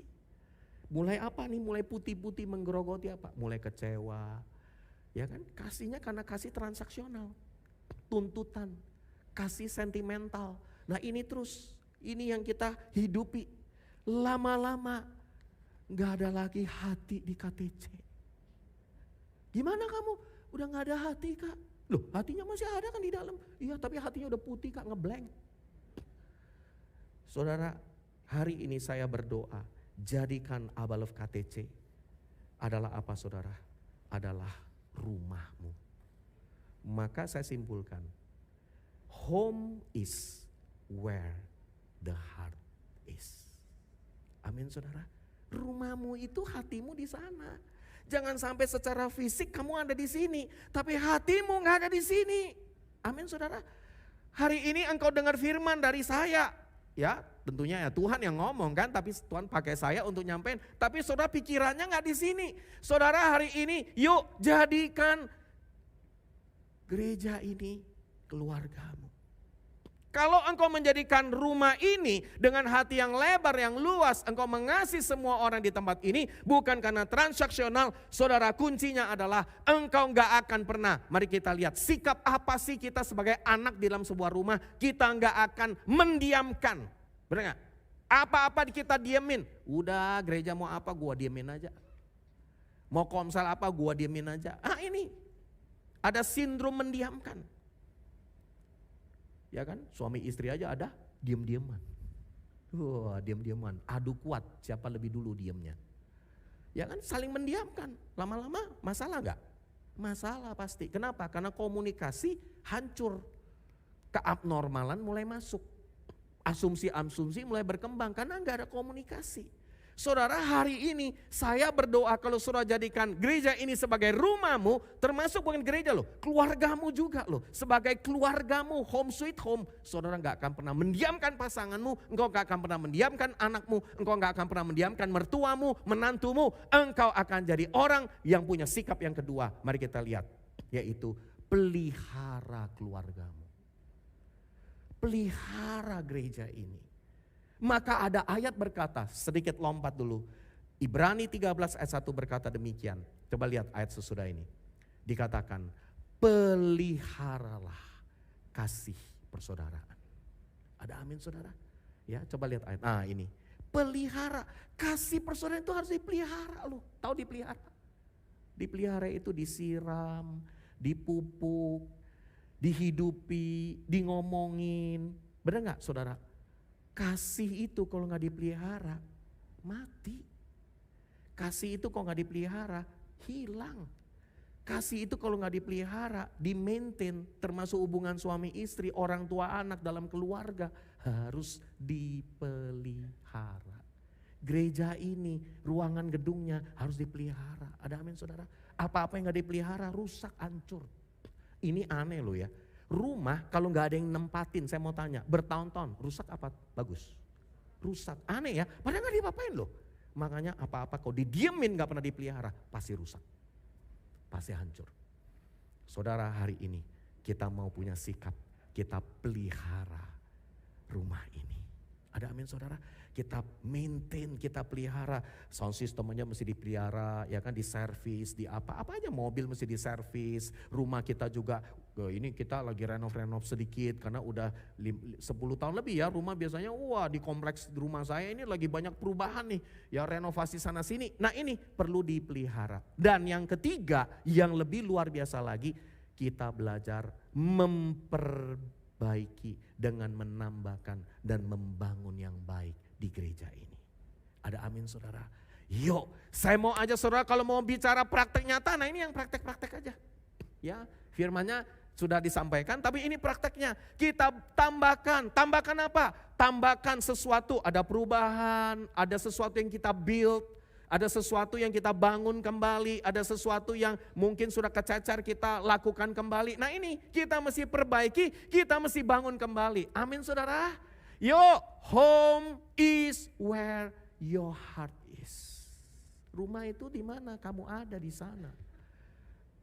Mulai apa nih? Mulai putih-putih menggerogoti apa? Mulai kecewa. Ya kan? Kasihnya karena kasih transaksional. Tuntutan. Kasih sentimental. Nah ini terus. Ini yang kita hidupi. Lama-lama gak ada lagi hati di KTC. Gimana kamu? Udah gak ada hati kak? Loh hatinya masih ada kan di dalam. Iya tapi hatinya udah putih kak, ngeblank. Saudara, hari ini saya berdoa. Jadikan Abalov KTC adalah apa saudara? Adalah rumahmu. Maka saya simpulkan. Home is where the heart is. Amin saudara. Rumahmu itu hatimu di sana. Jangan sampai secara fisik kamu ada di sini, tapi hatimu nggak ada di sini. Amin saudara. Hari ini engkau dengar firman dari saya, ya tentunya ya Tuhan yang ngomong kan, tapi Tuhan pakai saya untuk nyampein. Tapi saudara pikirannya nggak di sini. Saudara hari ini, yuk jadikan gereja ini keluargamu. Kalau engkau menjadikan rumah ini dengan hati yang lebar, yang luas, engkau mengasihi semua orang di tempat ini, bukan karena transaksional, saudara kuncinya adalah engkau gak akan pernah, mari kita lihat sikap apa sih kita sebagai anak di dalam sebuah rumah, kita gak akan mendiamkan, benar gak? Apa-apa kita diemin, udah gereja mau apa gua diemin aja. Mau komsel apa gua diemin aja. Ini ada sindrom mendiamkan. Ya kan, suami istri aja ada diam-diaman. Wah, diam-diaman, adu kuat siapa lebih dulu diamnya. Ya kan, saling mendiamkan. Lama-lama masalah enggak? Masalah pasti. Kenapa? Karena komunikasi hancur. Keabnormalan mulai masuk. Asumsi-asumsi mulai berkembang karena enggak ada komunikasi. Saudara, hari ini saya berdoa kalau saudara jadikan gereja ini sebagai rumahmu, termasuk bukan gereja loh, keluargamu juga loh. Sebagai keluargamu, home sweet home, saudara gak akan pernah mendiamkan pasanganmu, engkau gak akan pernah mendiamkan anakmu, engkau gak akan pernah mendiamkan mertuamu, menantumu. Engkau akan jadi orang yang punya sikap yang kedua, mari kita lihat, yaitu pelihara keluargamu. Pelihara gereja ini. Maka ada ayat berkata, sedikit lompat dulu. Ibrani 13 ayat 1 berkata demikian. Coba lihat ayat sesudah ini. Dikatakan, peliharalah kasih persaudaraan. Ada amin saudara? Ya, coba lihat ayat. Ini. Pelihara, kasih persaudaraan itu harus dipelihara loh. Tahu dipelihara? Dipelihara itu disiram, dipupuk, dihidupi, di ngomongin. Benar gak saudara? Kasih itu kalau gak dipelihara, mati. Kasih itu kalau gak dipelihara, hilang. Kasih itu kalau gak dipelihara, di-maintain, termasuk hubungan suami istri, orang tua anak dalam keluarga, harus dipelihara. Gereja ini, ruangan gedungnya harus dipelihara. Ada amin saudara? Apa-apa yang gak dipelihara, rusak, hancur. Ini aneh loh ya. Rumah kalau nggak ada yang nempatin, saya mau tanya, bertahun-tahun rusak apa bagus? Rusak, aneh ya, padahal nggak diapa-apain loh. Makanya apa-apa kalau didiemin nggak pernah dipelihara, pasti rusak, pasti hancur. Saudara, hari ini kita mau punya sikap, kita pelihara rumah ini. Ada amin saudara? Kita maintain, kita pelihara, sound systemnya mesti dipelihara, ya kan, diservis, di apa aja, mobil mesti diservis, rumah kita juga, ini kita lagi renov sedikit karena udah 10 tahun lebih ya, rumah biasanya di kompleks rumah saya ini lagi banyak perubahan nih, ya renovasi sana sini. Nah ini perlu dipelihara. Dan yang ketiga, yang lebih luar biasa lagi, kita belajar memperbaiki dengan menambahkan dan membangun yang baik di gereja ini. Ada amin saudara? Yuk, saya mau aja saudara kalau mau bicara praktek nyata, nah ini yang praktek-praktek aja. Ya, firmannya sudah disampaikan, tapi ini prakteknya. Kita tambahkan apa? Tambahkan sesuatu, ada perubahan, ada sesuatu yang kita build, Ada sesuatu yang kita bangun kembali, ada sesuatu yang mungkin sudah kececer kita lakukan kembali. Nah ini kita mesti perbaiki, kita mesti bangun kembali. Amin saudara. Your home is where your heart is. Rumah itu di mana? Kamu ada di sana.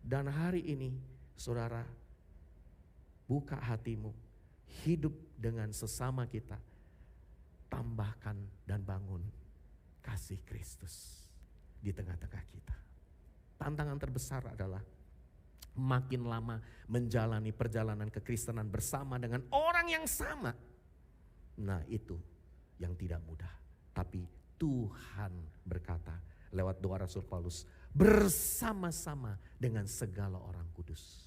Dan hari ini saudara, buka hatimu, hidup dengan sesama kita. Tambahkan dan bangun kasih Kristus di tengah-tengah kita. Tantangan terbesar adalah makin lama menjalani perjalanan kekristenan bersama dengan orang yang sama. Nah itu yang tidak mudah. Tapi Tuhan berkata lewat doa Rasul Paulus, bersama-sama dengan segala orang kudus.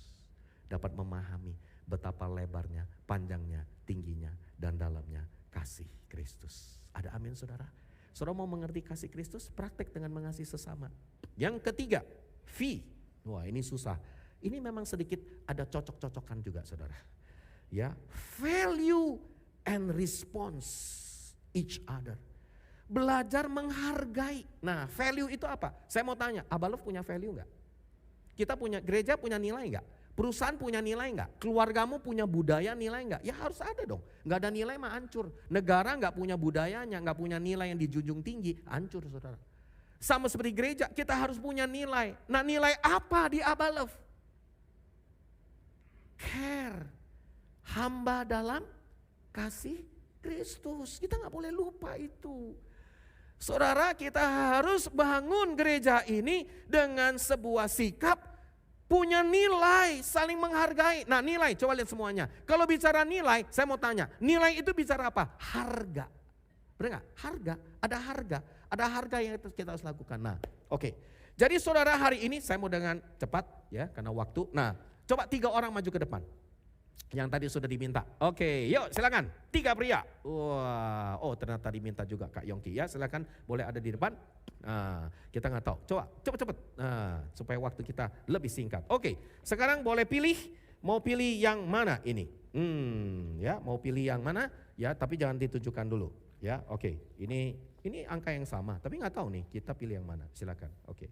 Dapat memahami betapa lebarnya, panjangnya, tingginya, dan dalamnya kasih Kristus. Ada amin saudara? Saudara mau mengerti kasih Kristus, praktek dengan mengasihi sesama. Yang ketiga, V. Wah ini susah. Ini memang sedikit ada cocok-cocokan juga saudara. Ya, value and response each other. Belajar menghargai. Nah value itu apa? Saya mau tanya, Abalov punya value enggak? Kita punya, gereja punya nilai enggak? Perusahaan punya nilai enggak? Keluargamu punya budaya nilai enggak? Ya harus ada dong. Enggak ada nilai mah hancur. Negara enggak punya budayanya, enggak punya nilai yang dijunjung tinggi, hancur saudara. Sama seperti gereja, kita harus punya nilai. Nah nilai apa di Abalov? Care. Hamba dalam kasih Kristus. Kita enggak boleh lupa itu. Saudara, kita harus bangun gereja ini dengan sebuah sikap punya nilai, saling menghargai. Nah nilai, coba lihat semuanya. Kalau bicara nilai, saya mau tanya, nilai itu bicara apa? Harga. Benar gak? Harga, ada harga. Ada harga yang kita harus lakukan. Nah oke. Jadi saudara hari ini saya mau dengan cepat ya, karena waktu. Nah coba 3 orang maju ke depan. Yang tadi sudah diminta. Oke, yuk silakan. 3 pria. Wah, oh ternyata diminta juga Kak Yongki ya. Silakan boleh ada di depan. Nah, kita nggak tahu. Coba cepet-cepet. Nah, supaya waktu kita lebih singkat. Oke, sekarang boleh pilih. Mau pilih yang mana ini? Ya, mau pilih yang mana? Ya, tapi jangan ditunjukkan dulu. Ya, oke. Ini angka yang sama. Tapi nggak tahu nih. Kita pilih yang mana? Silakan. Oke.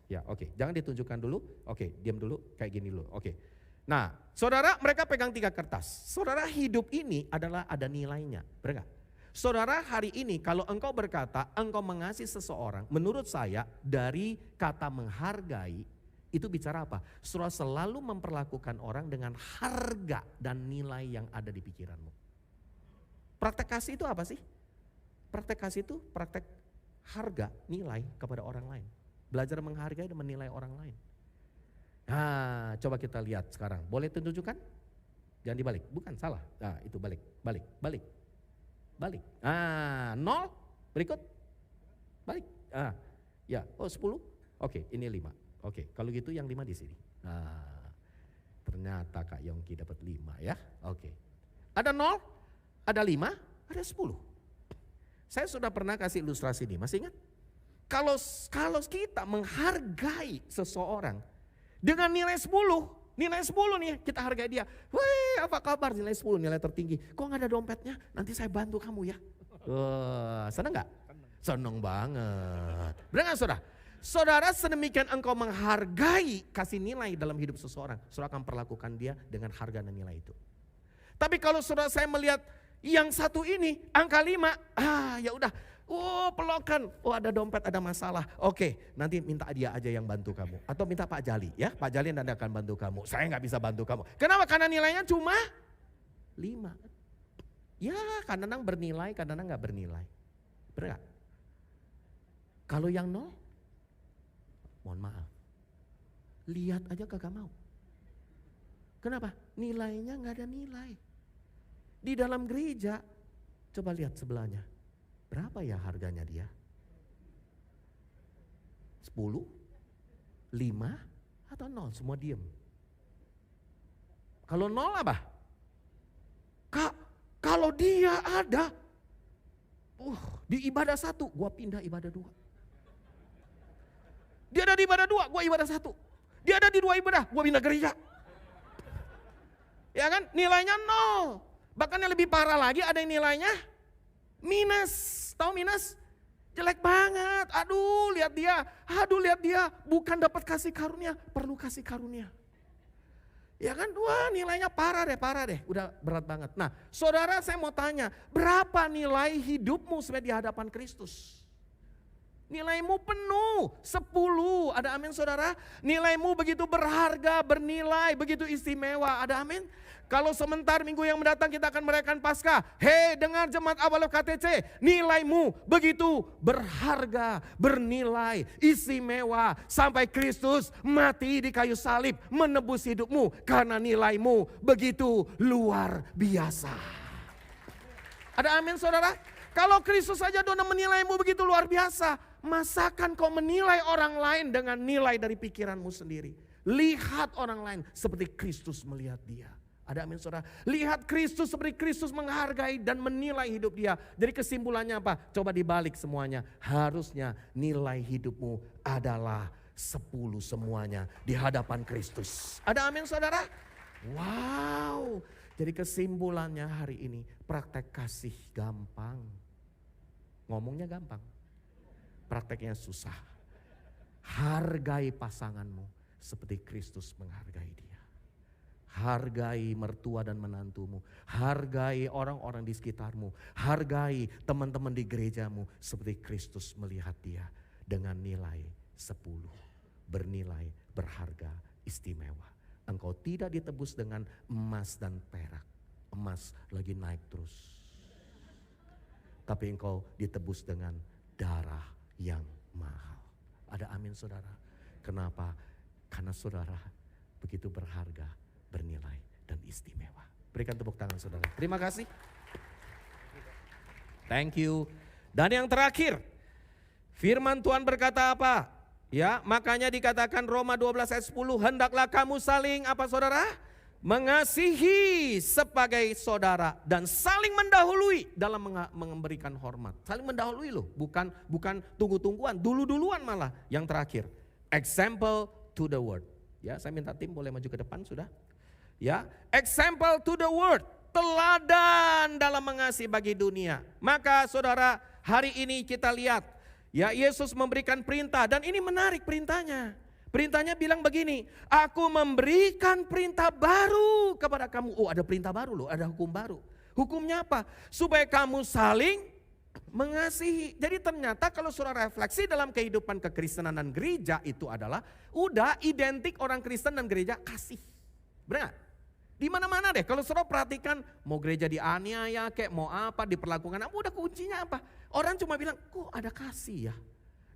Ya, oke. Jangan ditunjukkan dulu. Oke, diam dulu. Kayak gini dulu. Oke. Nah, saudara mereka pegang 3 kertas. Saudara hidup ini adalah ada nilainya, benar gak? Saudara hari ini kalau engkau berkata engkau mengasihi seseorang, menurut saya dari kata menghargai itu bicara apa? Saudara selalu memperlakukan orang dengan harga dan nilai yang ada di pikiranmu. Praktek kasih itu apa sih? Praktek kasih itu praktek harga, nilai kepada orang lain. Belajar menghargai dan menilai orang lain. Nah, coba kita lihat sekarang. Boleh tunjukkan? Jangan dibalik. Bukan, salah. Nah, itu balik. Ah, 0. Berikut. Balik. Ah, ya. Oh, 10. Oke, ini 5. Oke, kalau gitu yang 5 di sini. Nah, ternyata Kak Yongki dapat 5 ya. Oke. Ada 0, ada 5, ada 10. Saya sudah pernah kasih ilustrasi ini, masih ingat? Kalau kita menghargai seseorang dengan nilai 10 nih kita hargai dia. Wih apa kabar nilai 10 nilai tertinggi. Kok gak ada dompetnya? Nanti saya bantu kamu ya. Senang gak? Senang banget. Benar gak saudara? Saudara sedemikian engkau menghargai kasih nilai dalam hidup seseorang. Saudara akan perlakukan dia dengan harga dan nilai itu. Tapi kalau saudara saya melihat yang satu ini angka 5. Ya udah. Oh pelokan, oh ada dompet ada masalah. Oke, nanti minta dia aja yang bantu kamu. Atau minta Pak Jali ya, Pak Jali nanti akan bantu kamu. Saya nggak bisa bantu kamu. Kenapa? Karena nilainya cuma 5. Ya kadang-kadang bernilai, kadang-kadang nggak bernilai. Benar gak? Kalau yang 0, mohon maaf. Lihat aja kagak mau. Kenapa? Nilainya nggak ada nilai. Di dalam gereja, coba lihat sebelahnya. Berapa ya harganya dia? 10, 5, atau 0? Semua diem. Kalau 0 apa? Kak, kalau dia ada, di ibadah 1, gua pindah ibadah 2. Dia ada di ibadah 2, gua ibadah 1. Dia ada di 2 ibadah, gua pindah gereja. Ya kan? Nilainya 0. Bahkan yang lebih parah lagi ada yang nilainya minus. Tahu minus? Jelek banget, aduh lihat dia, bukan dapat kasih karunia, perlu kasih karunia. Ya kan, wah nilainya parah deh, udah berat banget. Nah saudara saya mau tanya, berapa nilai hidupmu sebenarnya di hadapan Kristus? Nilaimu penuh, 10, ada amin saudara? Nilaimu begitu berharga, bernilai, begitu istimewa, ada amin? Kalau sebentar minggu yang mendatang kita akan merayakan Paskah. Hei dengar jemaat Awal KTC, nilaimu begitu berharga, bernilai, istimewa. Sampai Kristus mati di kayu salib menebus hidupmu karena nilaimu begitu luar biasa. Ada amin saudara? Kalau Kristus saja sudah menilaimu begitu luar biasa, masakan kau menilai orang lain dengan nilai dari pikiranmu sendiri. Lihat orang lain seperti Kristus melihat dia. Ada amin saudara? Lihat Kristus seperti Kristus menghargai dan menilai hidup dia. Jadi kesimpulannya apa? Coba dibalik semuanya. Harusnya nilai hidupmu adalah 10 semuanya di hadapan Kristus. Ada amin saudara? Wow. Jadi kesimpulannya hari ini, praktek kasih gampang. Ngomongnya gampang. Prakteknya susah. Hargai pasanganmu seperti Kristus menghargai dia. Hargai mertua dan menantumu. Hargai orang-orang di sekitarmu. Hargai teman-teman di gerejamu seperti Kristus melihat dia dengan nilai 10. Bernilai, berharga, istimewa. Engkau tidak ditebus dengan emas dan perak. Emas lagi naik terus. Tapi engkau ditebus dengan darah yang mahal. Ada amin saudara? Kenapa? Karena saudara begitu berharga, bernilai dan istimewa. Berikan tepuk tangan saudara. Terima kasih. Thank you. Dan yang terakhir, firman Tuhan berkata apa? Ya, makanya dikatakan Roma 12 ayat 10, hendaklah kamu saling apa saudara? Mengasihi sebagai saudara dan saling mendahului dalam memberikan hormat. Saling mendahului loh, bukan tunggu-tungguan, dulu-duluan malah. Yang terakhir, example to the word. Ya, saya minta tim boleh maju ke depan sudah. Ya, example to the word, teladan dalam mengasihi bagi dunia. Maka saudara, hari ini kita lihat, ya Yesus memberikan perintah dan ini menarik perintahnya. Perintahnya bilang begini, aku memberikan perintah baru kepada kamu. Oh ada perintah baru loh, ada hukum baru. Hukumnya apa? Supaya kamu saling mengasihi. Jadi ternyata kalau saudara refleksi dalam kehidupan kekristenan dan gereja itu adalah udah identik orang Kristen dan gereja kasih. Benar gak? Di mana-mana deh kalau saudara perhatikan mau gereja dianiaya kayak mau apa diperlakukan apa udah kuncinya apa? Orang cuma bilang kok ada kasih ya.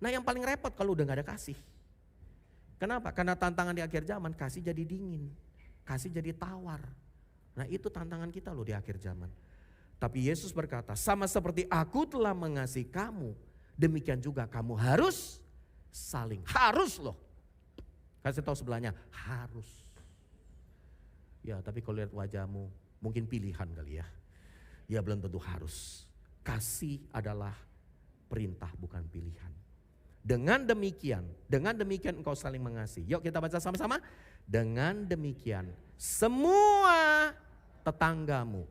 Nah yang paling repot kalau udah gak ada kasih. Kenapa? Karena tantangan di akhir zaman kasih jadi dingin. Kasih jadi tawar. Nah itu tantangan kita loh di akhir zaman. Tapi Yesus berkata sama seperti aku telah mengasihi kamu. Demikian juga kamu harus saling. Harus loh. Kasih tahu sebelahnya harus. Ya tapi kalau lihat wajahmu mungkin pilihan kali ya. Ya belum tentu harus. Kasih adalah perintah bukan pilihan. Dengan demikian engkau saling mengasihi. Yuk kita baca sama-sama. Dengan demikian semua tetanggamu,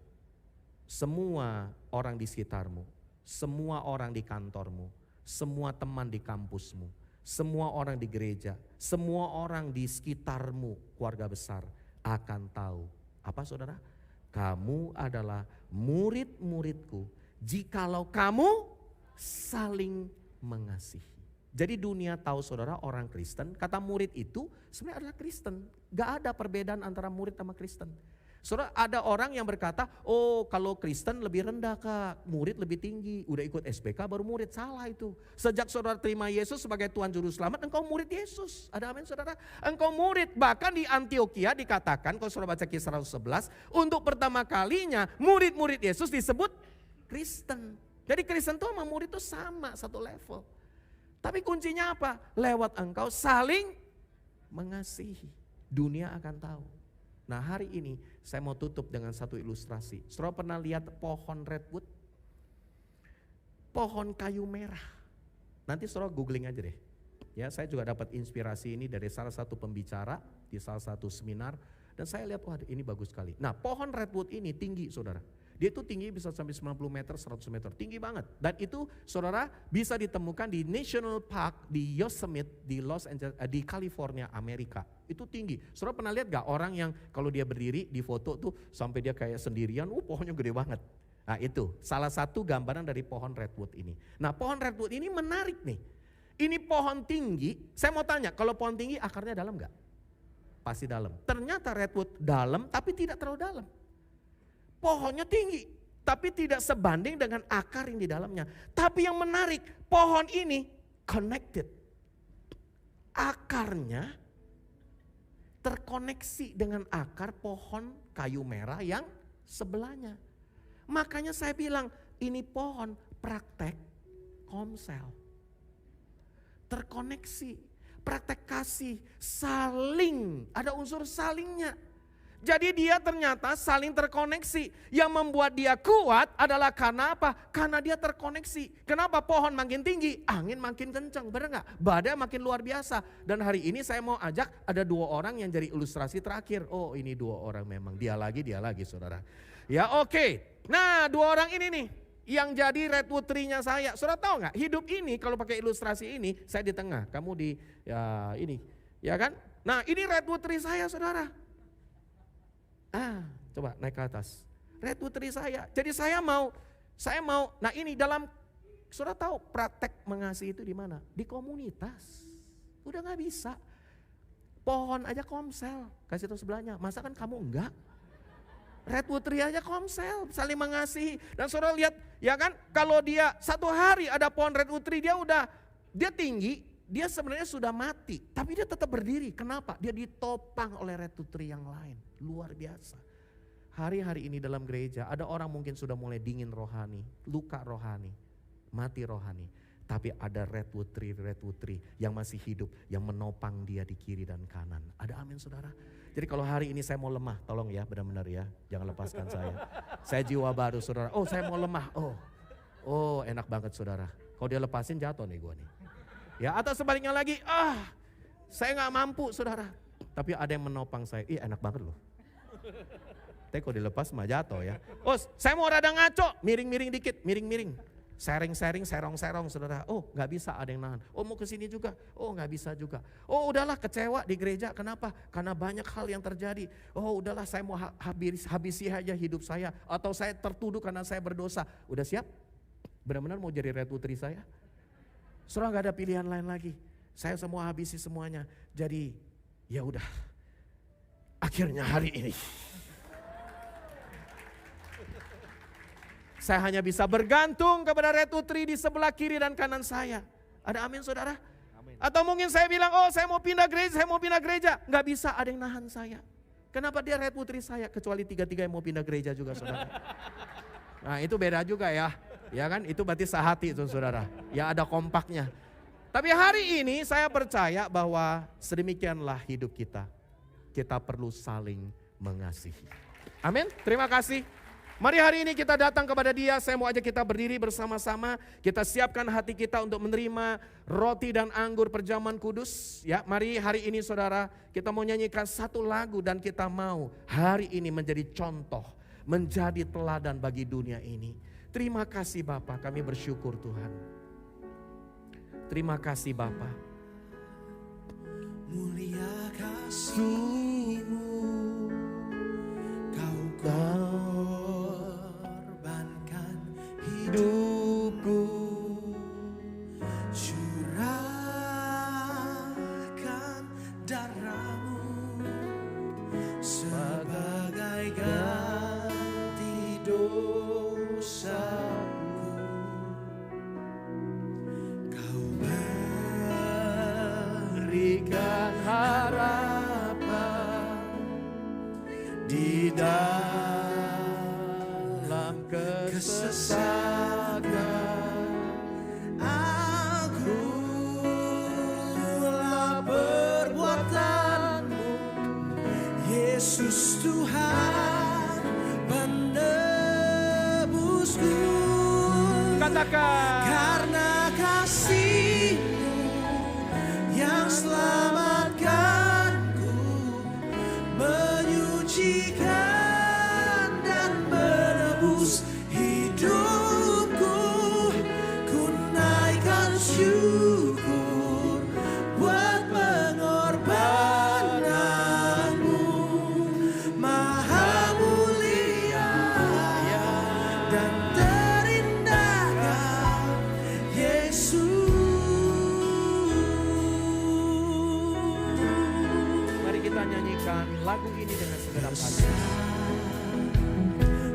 semua orang di sekitarmu, semua orang di kantormu, semua teman di kampusmu, semua orang di gereja, semua orang di sekitarmu, keluarga besar akan tahu. Apa saudara? Kamu adalah murid-muridku jikalau kamu saling mengasihi. Jadi dunia tahu saudara orang Kristen, kata murid itu sebenarnya adalah Kristen. Gak ada perbedaan antara murid sama Kristen. Saudara ada orang yang berkata, oh kalau Kristen lebih rendah kak, murid lebih tinggi. Udah ikut SPK baru murid, salah itu. Sejak saudara terima Yesus sebagai Tuhan Juru Selamat, engkau murid Yesus. Ada amin saudara? Engkau murid, bahkan di Antioquia dikatakan, kalau saudara baca Kisah 111, untuk pertama kalinya murid-murid Yesus disebut Kristen. Jadi Kristen itu sama murid itu sama, satu level. Tapi kuncinya apa? Lewat engkau saling mengasihi. Dunia akan tahu. Nah hari ini saya mau tutup dengan satu ilustrasi. Saudara pernah lihat pohon redwood? Pohon kayu merah. Nanti saudara googling aja deh. Ya saya juga dapat inspirasi ini dari salah satu pembicara di salah satu seminar. Dan saya lihat wah ini bagus sekali. Nah pohon redwood ini tinggi saudara. Dia itu tinggi bisa sampai 90 meter, 100 meter, tinggi banget. Dan itu saudara bisa ditemukan di National Park di Yosemite di Los Angeles, di California, Amerika. Itu tinggi. Saudara pernah lihat gak orang yang kalau dia berdiri di foto tuh sampai dia kayak sendirian, pohonnya gede banget. Nah itu salah satu gambaran dari pohon redwood ini. Nah pohon redwood ini menarik nih. Ini pohon tinggi, saya mau tanya kalau pohon tinggi akarnya dalam gak? Pasti dalam. Ternyata redwood dalam tapi tidak terlalu dalam. Pohonnya tinggi, tapi tidak sebanding dengan akar yang di dalamnya. Tapi yang menarik, pohon ini connected. Akarnya terkoneksi dengan akar pohon kayu merah yang sebelahnya. Makanya saya bilang, ini pohon praktek komsel. Terkoneksi, praktek kasih, saling, ada unsur salingnya. Jadi dia ternyata saling terkoneksi. Yang membuat dia kuat adalah karena apa? Karena dia terkoneksi. Kenapa pohon makin tinggi, angin makin kencang, benar gak? Badai makin luar biasa. Dan hari ini saya mau ajak ada 2 orang yang jadi ilustrasi terakhir. Oh ini 2 orang memang, dia lagi saudara. Ya oke. Nah 2 orang ini nih yang jadi redwood tree-nya saya. Saudara tahu gak? Hidup ini kalau pakai ilustrasi ini, saya di tengah, kamu di ya ini. Ya kan? Nah ini redwood tree saya saudara. Coba naik ke atas. Redwood tree saya. Jadi saya mau, nah ini dalam, saudara tahu praktek mengasihi itu di mana? Di komunitas. Udah gak bisa. Pohon aja komsel, kasih tahu sebelahnya. Masa kan kamu enggak? Redwood tree aja komsel, saling mengasihi. Dan saudara lihat, ya kan? Kalau dia satu hari ada pohon redwood tree, dia tinggi, dia sebenarnya sudah mati, tapi dia tetap berdiri. Kenapa? Dia ditopang oleh redwood tree yang lain. Luar biasa. Hari-hari ini dalam gereja ada orang mungkin sudah mulai dingin rohani, luka rohani, mati rohani. Tapi ada redwood tree yang masih hidup, yang menopang dia di kiri dan kanan. Ada amin saudara? Jadi kalau hari ini saya mau lemah, tolong ya benar-benar ya, jangan lepaskan saya. Saya jiwa baru saudara, saya mau lemah, oh enak banget saudara. Kalau dia lepasin jatuh nih gue nih. Ya atau sebaliknya lagi, saya gak mampu saudara. Tapi ada yang menopang saya, enak banget loh. Tapi kalau dilepas mah jatuh ya. Saya mau rada ngaco, miring-miring dikit, miring-miring. Sering-sering, serong-serong saudara. Gak bisa ada yang nahan. Mau kesini juga, gak bisa juga. Udahlah kecewa di gereja, kenapa? Karena banyak hal yang terjadi. Udahlah saya mau habisi aja hidup saya. Atau saya tertuduh karena saya berdosa. Udah siap? Benar-benar mau jadi redwood tree saya? Saudara gak ada pilihan lain lagi. Saya semua habisi semuanya. Jadi ya udah. Akhirnya hari ini saya hanya bisa bergantung kepada redwood tree di sebelah kiri dan kanan saya. Ada amin saudara? Amin. Atau mungkin saya bilang, saya mau pindah gereja, Nggak bisa, ada yang nahan saya. Kenapa dia redwood tree saya? Kecuali 3 yang mau pindah gereja juga saudara. Nah itu beda juga ya. Ya kan, itu berarti sehati itu saudara. Ya ada kompaknya. Tapi hari ini saya percaya bahwa sedemikianlah hidup kita. Kita perlu saling mengasihi. Amin, terima kasih. Mari hari ini kita datang kepada Dia. Saya mau ajak kita berdiri bersama-sama. Kita siapkan hati kita untuk menerima roti dan anggur perjamuan kudus. Ya, mari hari ini saudara, kita mau nyanyikan satu lagu dan kita mau hari ini menjadi contoh, menjadi teladan bagi dunia ini. Terima kasih Bapa, kami bersyukur Tuhan. Terima kasih Bapa. Mulia kasih-Mu, Kau korbankan hidupku, curahkan darah-Mu sebagai ganti dosaku. Kau berikan harapan di dalam kesesakan. Akulah perbuatan-Mu, Yesus Tuhan penebusku. Katakan. Karena kasih-Mu yang selamatkanku, menyucikan dan menebus bisa nyanyikan lagu ini dengan segenap hati.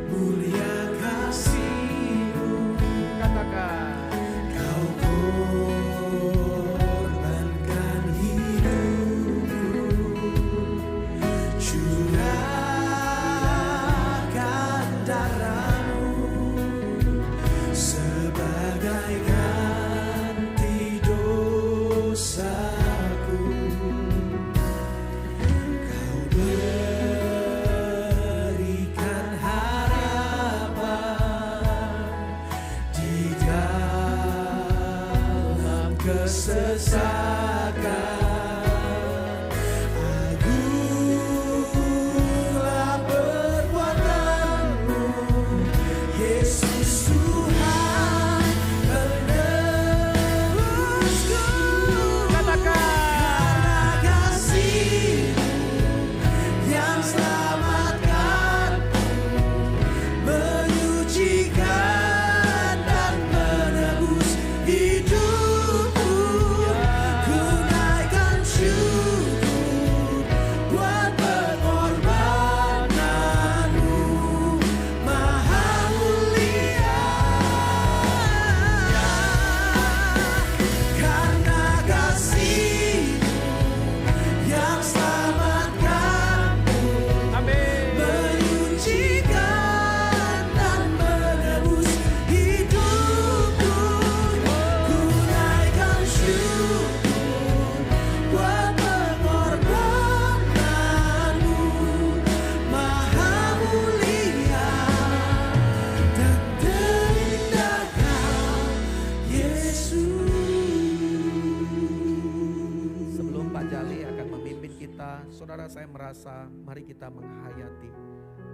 Mulia kasih-Mu, Katakan, Kau korbankan hidupku, curahkan darah-Mu sebagai ganti dosaku. Kau berikan harapan di dalam kesesakan. Agunglah perbuatan-Mu, Yesus Tuhan penebusku. Karena kasih-Mu yang selamatkanku, menyucikan dan menebus hidupku. Ku naikkan syukur buat pengorbanan-Mu maha mulia. Karena kasih-Mu yang selamatkanku, amin. menyucikan dan menebus hidupku. Ku naikkan syukur buat pengorbanan-Mu maha mulia dan terindah Kau, Yesus. Sebelum Pak Jali akan memimpin kita, saudara saya merasa mari kita menghayati.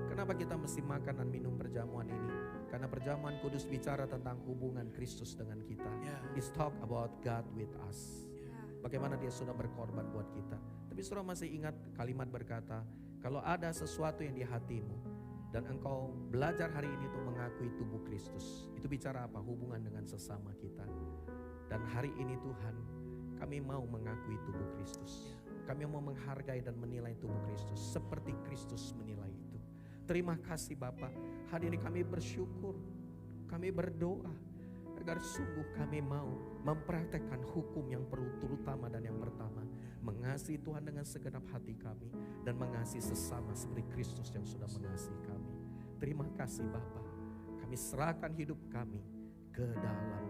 Kenapa kita mesti makan dan minum perjamuan ini? Karena perjamuan kudus bicara tentang hubungan Kristus dengan kita. It's talk about God with us. Bagaimana dia sudah berkorban buat kita. Tapi saudara masih ingat kalimat berkata, kalau ada sesuatu yang di hatimu dan engkau belajar hari ini untuk mengakui tubuh Kristus. Itu bicara apa? Hubungan dengan sesama kita. Dan hari ini Tuhan, kami mau mengakui tubuh Kristus. Kami mau menghargai dan menilai tubuh Kristus seperti Kristus menilai itu. Terima kasih Bapa. Hari ini kami bersyukur, kami berdoa agar sungguh kami mau mempraktekkan hukum yang terutama dan yang pertama, mengasihi Tuhan dengan segenap hati kami dan mengasihi sesama seperti Kristus yang sudah mengasihi kami. Terima kasih Bapa. Kami serahkan hidup kami ke dalam